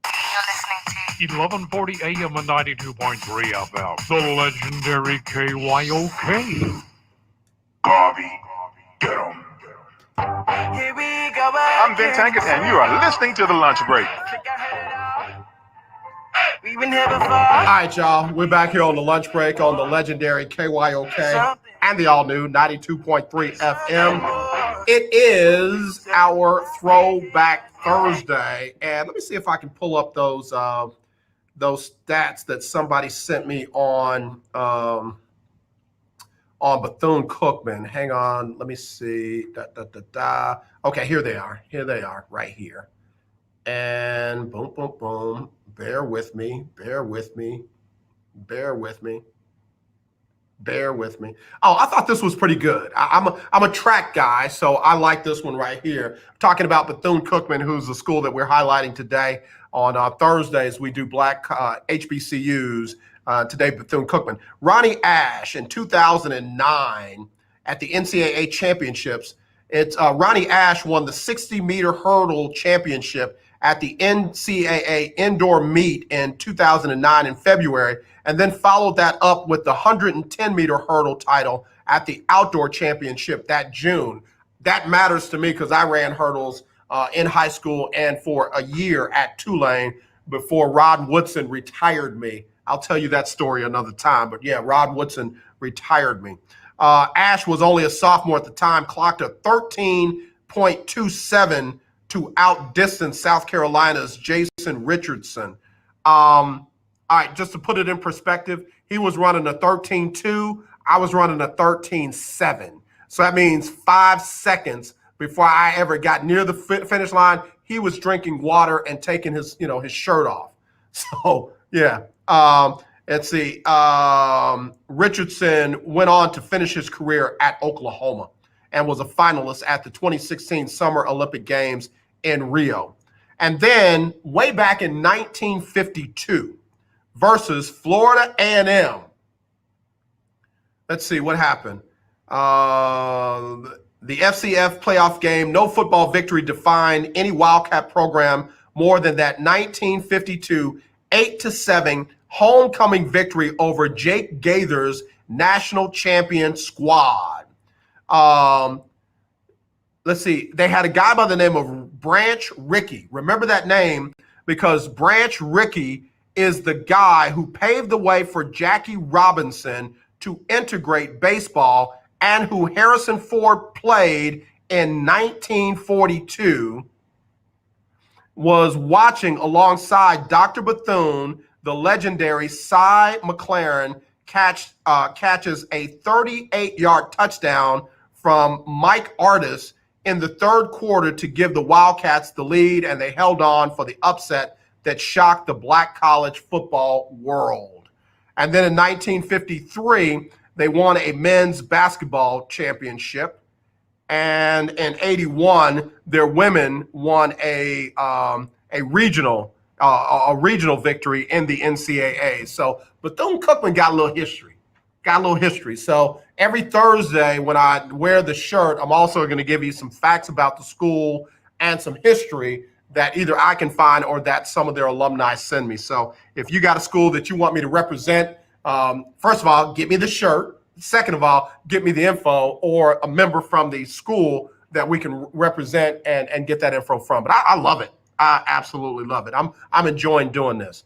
S13: You're listening to
S6: 1140 AM and 92.3 FM. The legendary KYOK.
S1: Garvey, get 'em.
S14: Here we go.
S18: I'm Ben Tankett, and you are listening to The Lunch Break.
S14: We've been here before.
S2: All right, y'all. We're back here on the lunch break on the legendary KYOK and the all-new 92.3 FM. It is our Throwback Thursday, and let me see if I can pull up those stats that somebody sent me on Bethune-Cookman. Hang on, let me see. Okay, here they are. Here they are, right here. And boom, boom, boom. Bear with me. Oh, I thought this was pretty good. I'm a track guy, so I like this one right here. I'm talking about Bethune-Cookman, who's the school that we're highlighting today. On Thursdays, we do black HBCUs. Today, Bethune-Cookman. Ronnie Ash in 2009 at the NCAA championships. Ronnie Ash won the 60-meter hurdle championship at the NCAA indoor meet in 2009 in February, and then followed that up with the 110-meter hurdle title at the outdoor championship that June. That matters to me because I ran hurdles in high school and for a year at Tulane before Rod Woodson retired me. I'll tell you that story another time, but yeah, Rod Woodson retired me. Ash was only a sophomore at the time, clocked a 13.27 to outdistance South Carolina's Jason Richardson. All right, just to put it in perspective, he was running a 13.2. I was running a 13.7. So that means 5 seconds before I ever got near the finish line, he was drinking water and taking his shirt off. So yeah. Let's see. Richardson went on to finish his career at Oklahoma and was a finalist at the 2016 Summer Olympic Games in Rio. And then way back in 1952 versus Florida A&M. Let's see what happened. The FCF playoff game, no football victory defined any Wildcat program more than that 1952 8-7 homecoming victory over Jake Gaither's national champion squad. Let's see. They had a guy by the name of Branch Rickey. Remember that name because Branch Rickey is the guy who paved the way for Jackie Robinson to integrate baseball and who Harrison Ford played in 1942. Was watching alongside Dr. Bethune, the legendary Cy McLaren catches a 38-yard touchdown from Mike Artis in the third quarter to give the Wildcats the lead, and they held on for the upset that shocked the black college football world. And then in 1953, they won a men's basketball championship. And in 81, their women won a regional victory in the NCAA. So Bethune-Cookman got a little history. So every Thursday when I wear the shirt, I'm also going to give you some facts about the school and some history that either I can find or that some of their alumni send me. So if you got a school that you want me to represent, first of all, get me the shirt. Second of all, get me the info or a member from the school that we can represent and get that info from. But I love it. I absolutely love it. I'm enjoying doing this.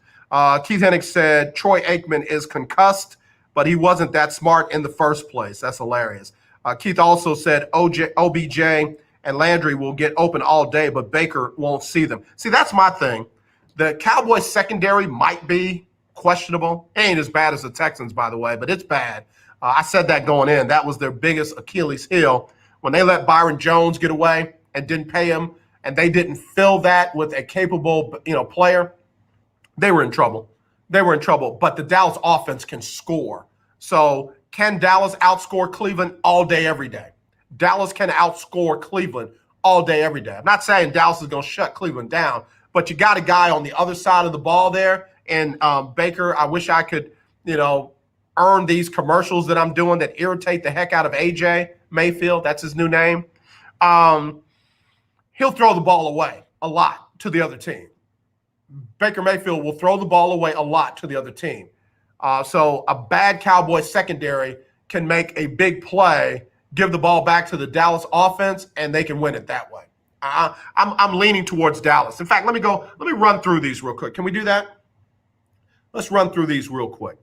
S2: Keith Hennig said Troy Aikman is concussed, but he wasn't that smart in the first place. That's hilarious. Keith also said OBJ and Landry will get open all day, but Baker won't see them. See, that's my thing. The Cowboys secondary might be questionable. It ain't as bad as the Texans, by the way, but it's bad. I said that going in. That was their biggest Achilles heel. When they let Byron Jones get away and didn't pay him, and they didn't fill that with a capable, player, they were in trouble. But the Dallas offense can score. So can Dallas outscore Cleveland all day, every day? Dallas can outscore Cleveland all day, every day. I'm not saying Dallas is going to shut Cleveland down, but you got a guy on the other side of the ball there. And Baker, I wish I could, earn these commercials that I'm doing that irritate the heck out of AJ Mayfield. That's his new name. He'll throw the ball away a lot to the other team. Baker Mayfield will throw the ball away a lot to the other team. So a bad Cowboys secondary can make a big play, give the ball back to the Dallas offense, and they can win it that way. I'm leaning towards Dallas. In fact, let me run through these real quick. Can we do that? Let's run through these real quick.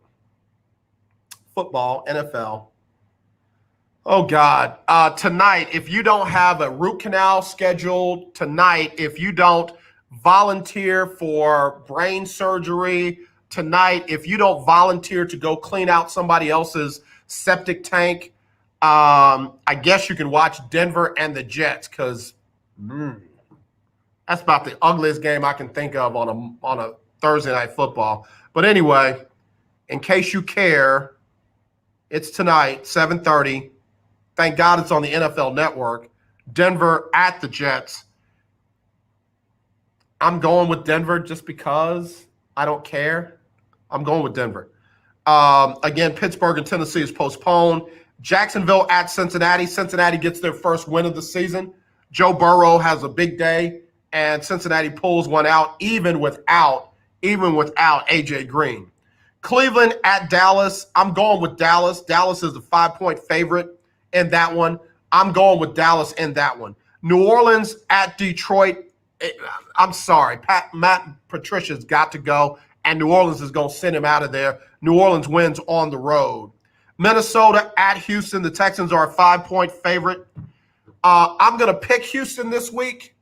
S2: Football, NFL. Oh, God. Tonight, if you don't have a root canal scheduled tonight, if you don't volunteer for brain surgery tonight, if you don't volunteer to go clean out somebody else's septic tank, I guess you can watch Denver and the Jets because that's about the ugliest game I can think of on a Thursday night football. But anyway, in case you care, it's tonight, 7:30. Thank God it's on the NFL Network. Denver at the Jets. I'm going with Denver just because I don't care. I'm going with Denver. Again, Pittsburgh and Tennessee is postponed. Jacksonville at Cincinnati. Cincinnati gets their first win of the season. Joe Burrow has a big day, and Cincinnati pulls one out even without A.J. Green. Cleveland at Dallas. I'm going with Dallas. Dallas is a 5-point favorite in that one. I'm going with Dallas in that one. New Orleans at Detroit. I'm sorry. Matt Patricia's got to go, and New Orleans is going to send him out of there. New Orleans wins on the road. Minnesota at Houston. The Texans are a 5-point favorite. I'm going to pick Houston this week.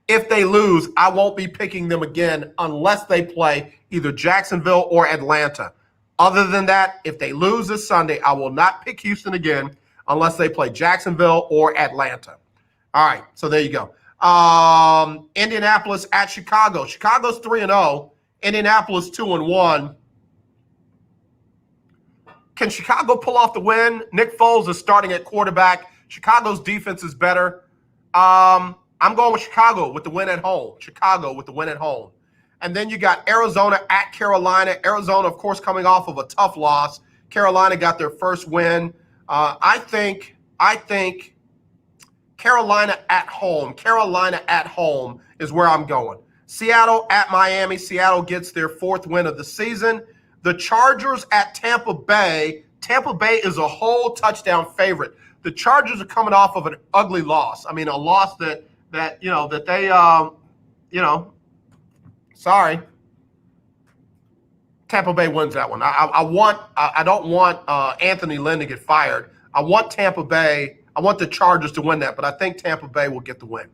S2: If they lose, I won't be picking them again unless they play either Jacksonville or Atlanta. Other than that, if they lose this Sunday, I will not pick Houston again unless they play Jacksonville or Atlanta. All right, so there you go. Indianapolis at Chicago. Chicago's 3-0. Indianapolis 2-1. Can Chicago pull off the win? Nick Foles is starting at quarterback. Chicago's defense is better. I'm going with Chicago with the win at home. And then you got Arizona at Carolina. Arizona, of course, coming off of a tough loss. Carolina got their first win. I think Carolina at home. Carolina at home is where I'm going. Seattle at Miami. Seattle gets their 4th win of the season. The Chargers at Tampa Bay. Tampa Bay is a whole touchdown favorite. The Chargers are coming off of an ugly loss. I mean, a loss that sorry. Tampa Bay wins that one. I don't want Anthony Lynn to get fired. I want Tampa Bay. I want the Chargers to win that, but I think Tampa Bay will get the win.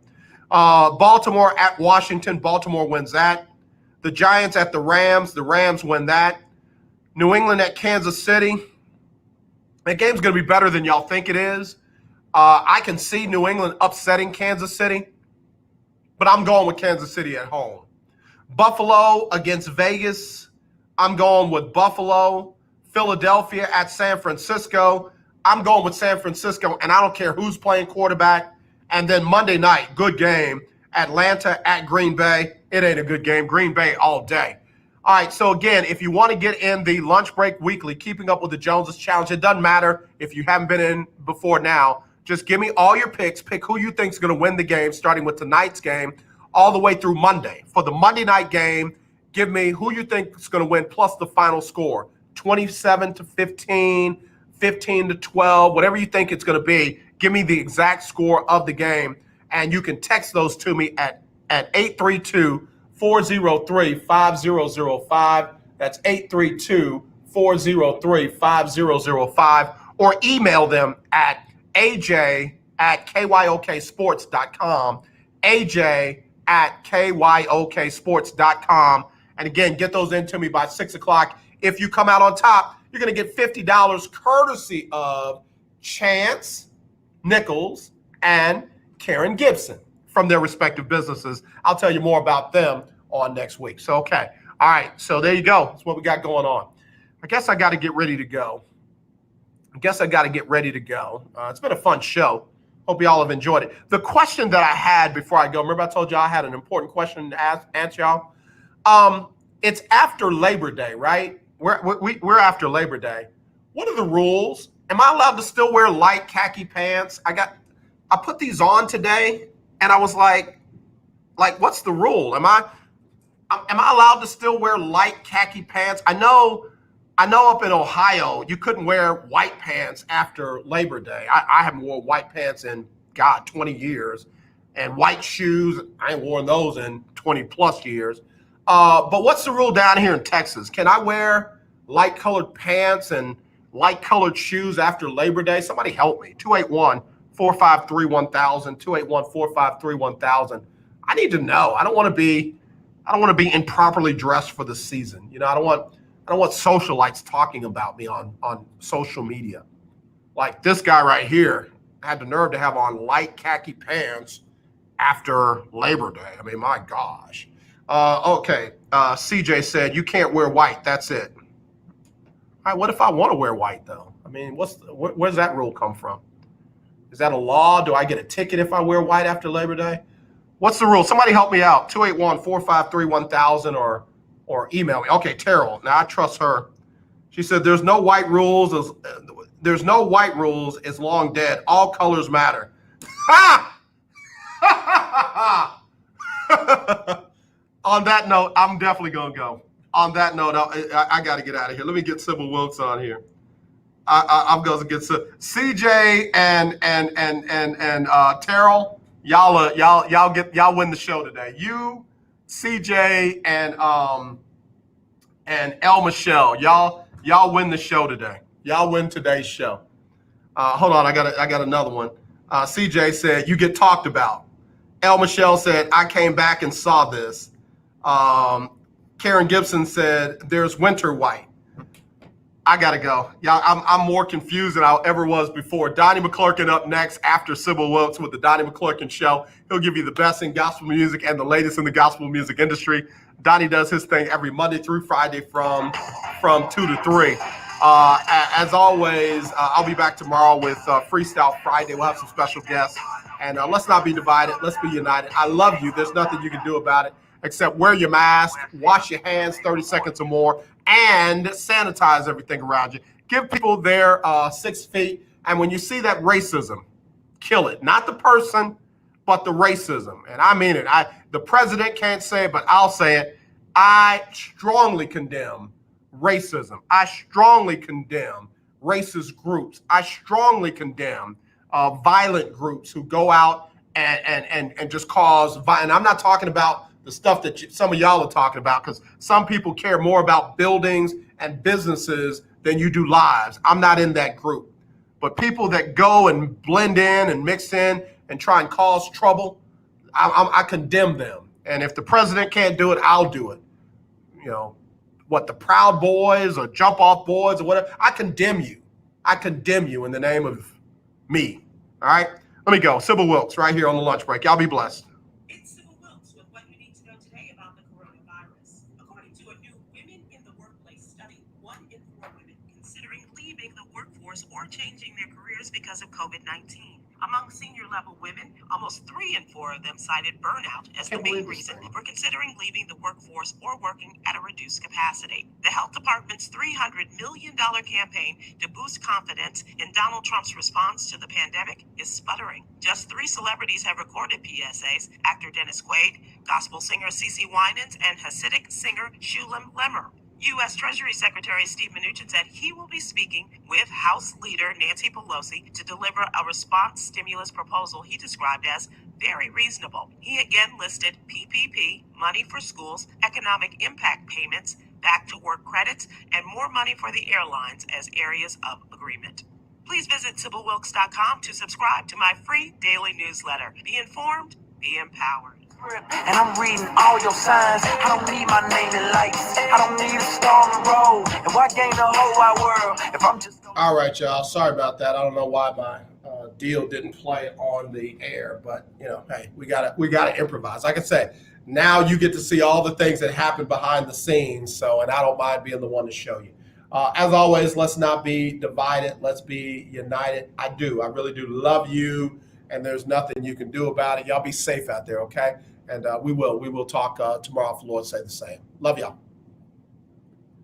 S2: Baltimore at Washington. Baltimore wins that. The Giants at the Rams. The Rams win that. New England at Kansas City. That game's going to be better than y'all think it is. I can see New England upsetting Kansas City, but I'm going with Kansas City at home. Buffalo against Vegas. I'm going with Buffalo. Philadelphia at San Francisco. I'm going with San Francisco, and I don't care who's playing quarterback. And then Monday night, good game. Atlanta at Green Bay. It ain't a good game. Green Bay all day. All right, so again, if you want to get in the Lunch Break Weekly, Keeping Up with the Joneses Challenge, it doesn't matter if you haven't been in before now. Just give me all your picks. Pick who you think is going to win the game, starting with tonight's game all the way through Monday. For the Monday night game, give me who you think is going to win plus the final score, 27-15, 15-12, whatever you think it's going to be. Give me the exact score of the game, and you can text those to me at 832-403-5005. That's 832-403-5005, or email them at aj@kyoksports.com, aj@kyoksports.com. And again, get those into me by 6 o'clock. If you come out on top, you're going to get $50 courtesy of Chance Nichols and Karen Gibson from their respective businesses. I'll tell you more about them on next week. So, okay. All right. So there you go. That's what we got going on. I guess I got to get ready to go. It's been a fun show. Hope y'all have enjoyed it. The question that I had before I go, remember I told y'all I had an important question to answer y'all? It's after Labor Day, right? We're after Labor Day. What are the rules? Am I allowed to still wear light khaki pants? I put these on today, and I was like, Like, what's the rule? Am I allowed to still wear light khaki pants? I know up in Ohio, you couldn't wear white pants after Labor Day. I haven't worn white pants in, 20 years. And white shoes, I ain't worn those in 20 plus years. But what's the rule down here in Texas? Can I wear light colored pants and light colored shoes after Labor Day? Somebody help me. 281-453-1000, 281-453-1000. I need to know. I don't want to be improperly dressed for the season. I don't want socialites talking about me on social media. Like this guy right here had the nerve to have on light khaki pants after Labor Day. I mean, my gosh. Okay. CJ said you can't wear white. That's it. All right. What if I want to wear white though? I mean, where's that rule come from? Is that a law? Do I get a ticket if I wear white after Labor Day? What's the rule? Somebody help me out. 281-453-1000 or email me. Okay, Terrell. Now I trust her. She said there's no white rules as long dead. All colors matter. Ha! On that note, I'm definitely gonna go. On that note, I got to get out of here. Let me get Sybil Wilkes on here. I'm going to get CJ and Terrell. Y'all win the show today. You, CJ, and El Michelle. Y'all win the show today. Y'all win today's show. Hold on, I got another one. CJ said you get talked about. El Michelle said I came back and saw this. Karen Gibson said there's winter white. I gotta go. Yeah, I'm more confused than I ever was before. Donnie McClurkin up next after Sybil Wilkes with the Donnie McClurkin Show. He'll give you the best in gospel music and the latest in the gospel music industry. Donnie does his thing every Monday through Friday from 2 to 3. As always, I'll be back tomorrow with Freestyle Friday. We'll have some special guests. And let's not be divided. Let's be united. I love you. There's nothing you can do about it except wear your mask, wash your hands 30 seconds or more, and sanitize everything around you. Give people their 6 feet. And when you see that racism, kill it. Not the person, but the racism. And I mean it. The president can't say it, but I'll say it. I strongly condemn racism. I strongly condemn racist groups. I strongly condemn violent groups who go out and just cause violence. And I'm not talking about the stuff that some of y'all are talking about, because some people care more about buildings and businesses than you do lives. I'm not in that group. But people that go and blend in and mix in and try and cause trouble, I condemn them. And if the president can't do it, I'll do it. The Proud Boys or Jump Off Boys or whatever, I condemn you. I condemn you in the name of me. All right? Let me go. Sybil Wilkes right here on the lunch break. Y'all be blessed.
S15: It's Sybil Wilkes with what you need to know today about the coronavirus. According to a new Women in the Workplace study, 1 in 4 women considering leaving the workforce or changing their careers because of COVID-19. Among senior-level women, almost 3 in 4 of them cited burnout as the main reason for considering leaving the workforce or working at a reduced capacity. The health department's $300 million campaign to boost confidence in Donald Trump's response to the pandemic is sputtering. Just 3 celebrities have recorded PSAs: actor Dennis Quaid, gospel singer CeCe Winans, and Hasidic singer Shulam Lemmer. U.S. Treasury Secretary Steve Mnuchin said he will be speaking with House Leader Nancy Pelosi to deliver a response stimulus proposal he described as very reasonable. He again listed PPP, money for schools, economic impact payments, back to work credits, and more money for the airlines as areas of agreement. Please visit SybilWilkes.com to subscribe to my free daily newsletter. Be informed, be empowered.
S14: And I'm reading all your signs. I don't need my name in lights. I don't need a star on the road. And why gain the whole wide world if I'm just...
S2: All right, y'all. Sorry about that. I don't know why my deal didn't play on the air, but hey, we gotta improvise. Like I said, now you get to see all the things that happen behind the scenes. And I don't mind being the one to show you. As always, let's not be divided. Let's be united. I really do love you, and there's nothing you can do about it. Y'all be safe out there, okay? And we will talk tomorrow if the Lord say the same. Love y'all.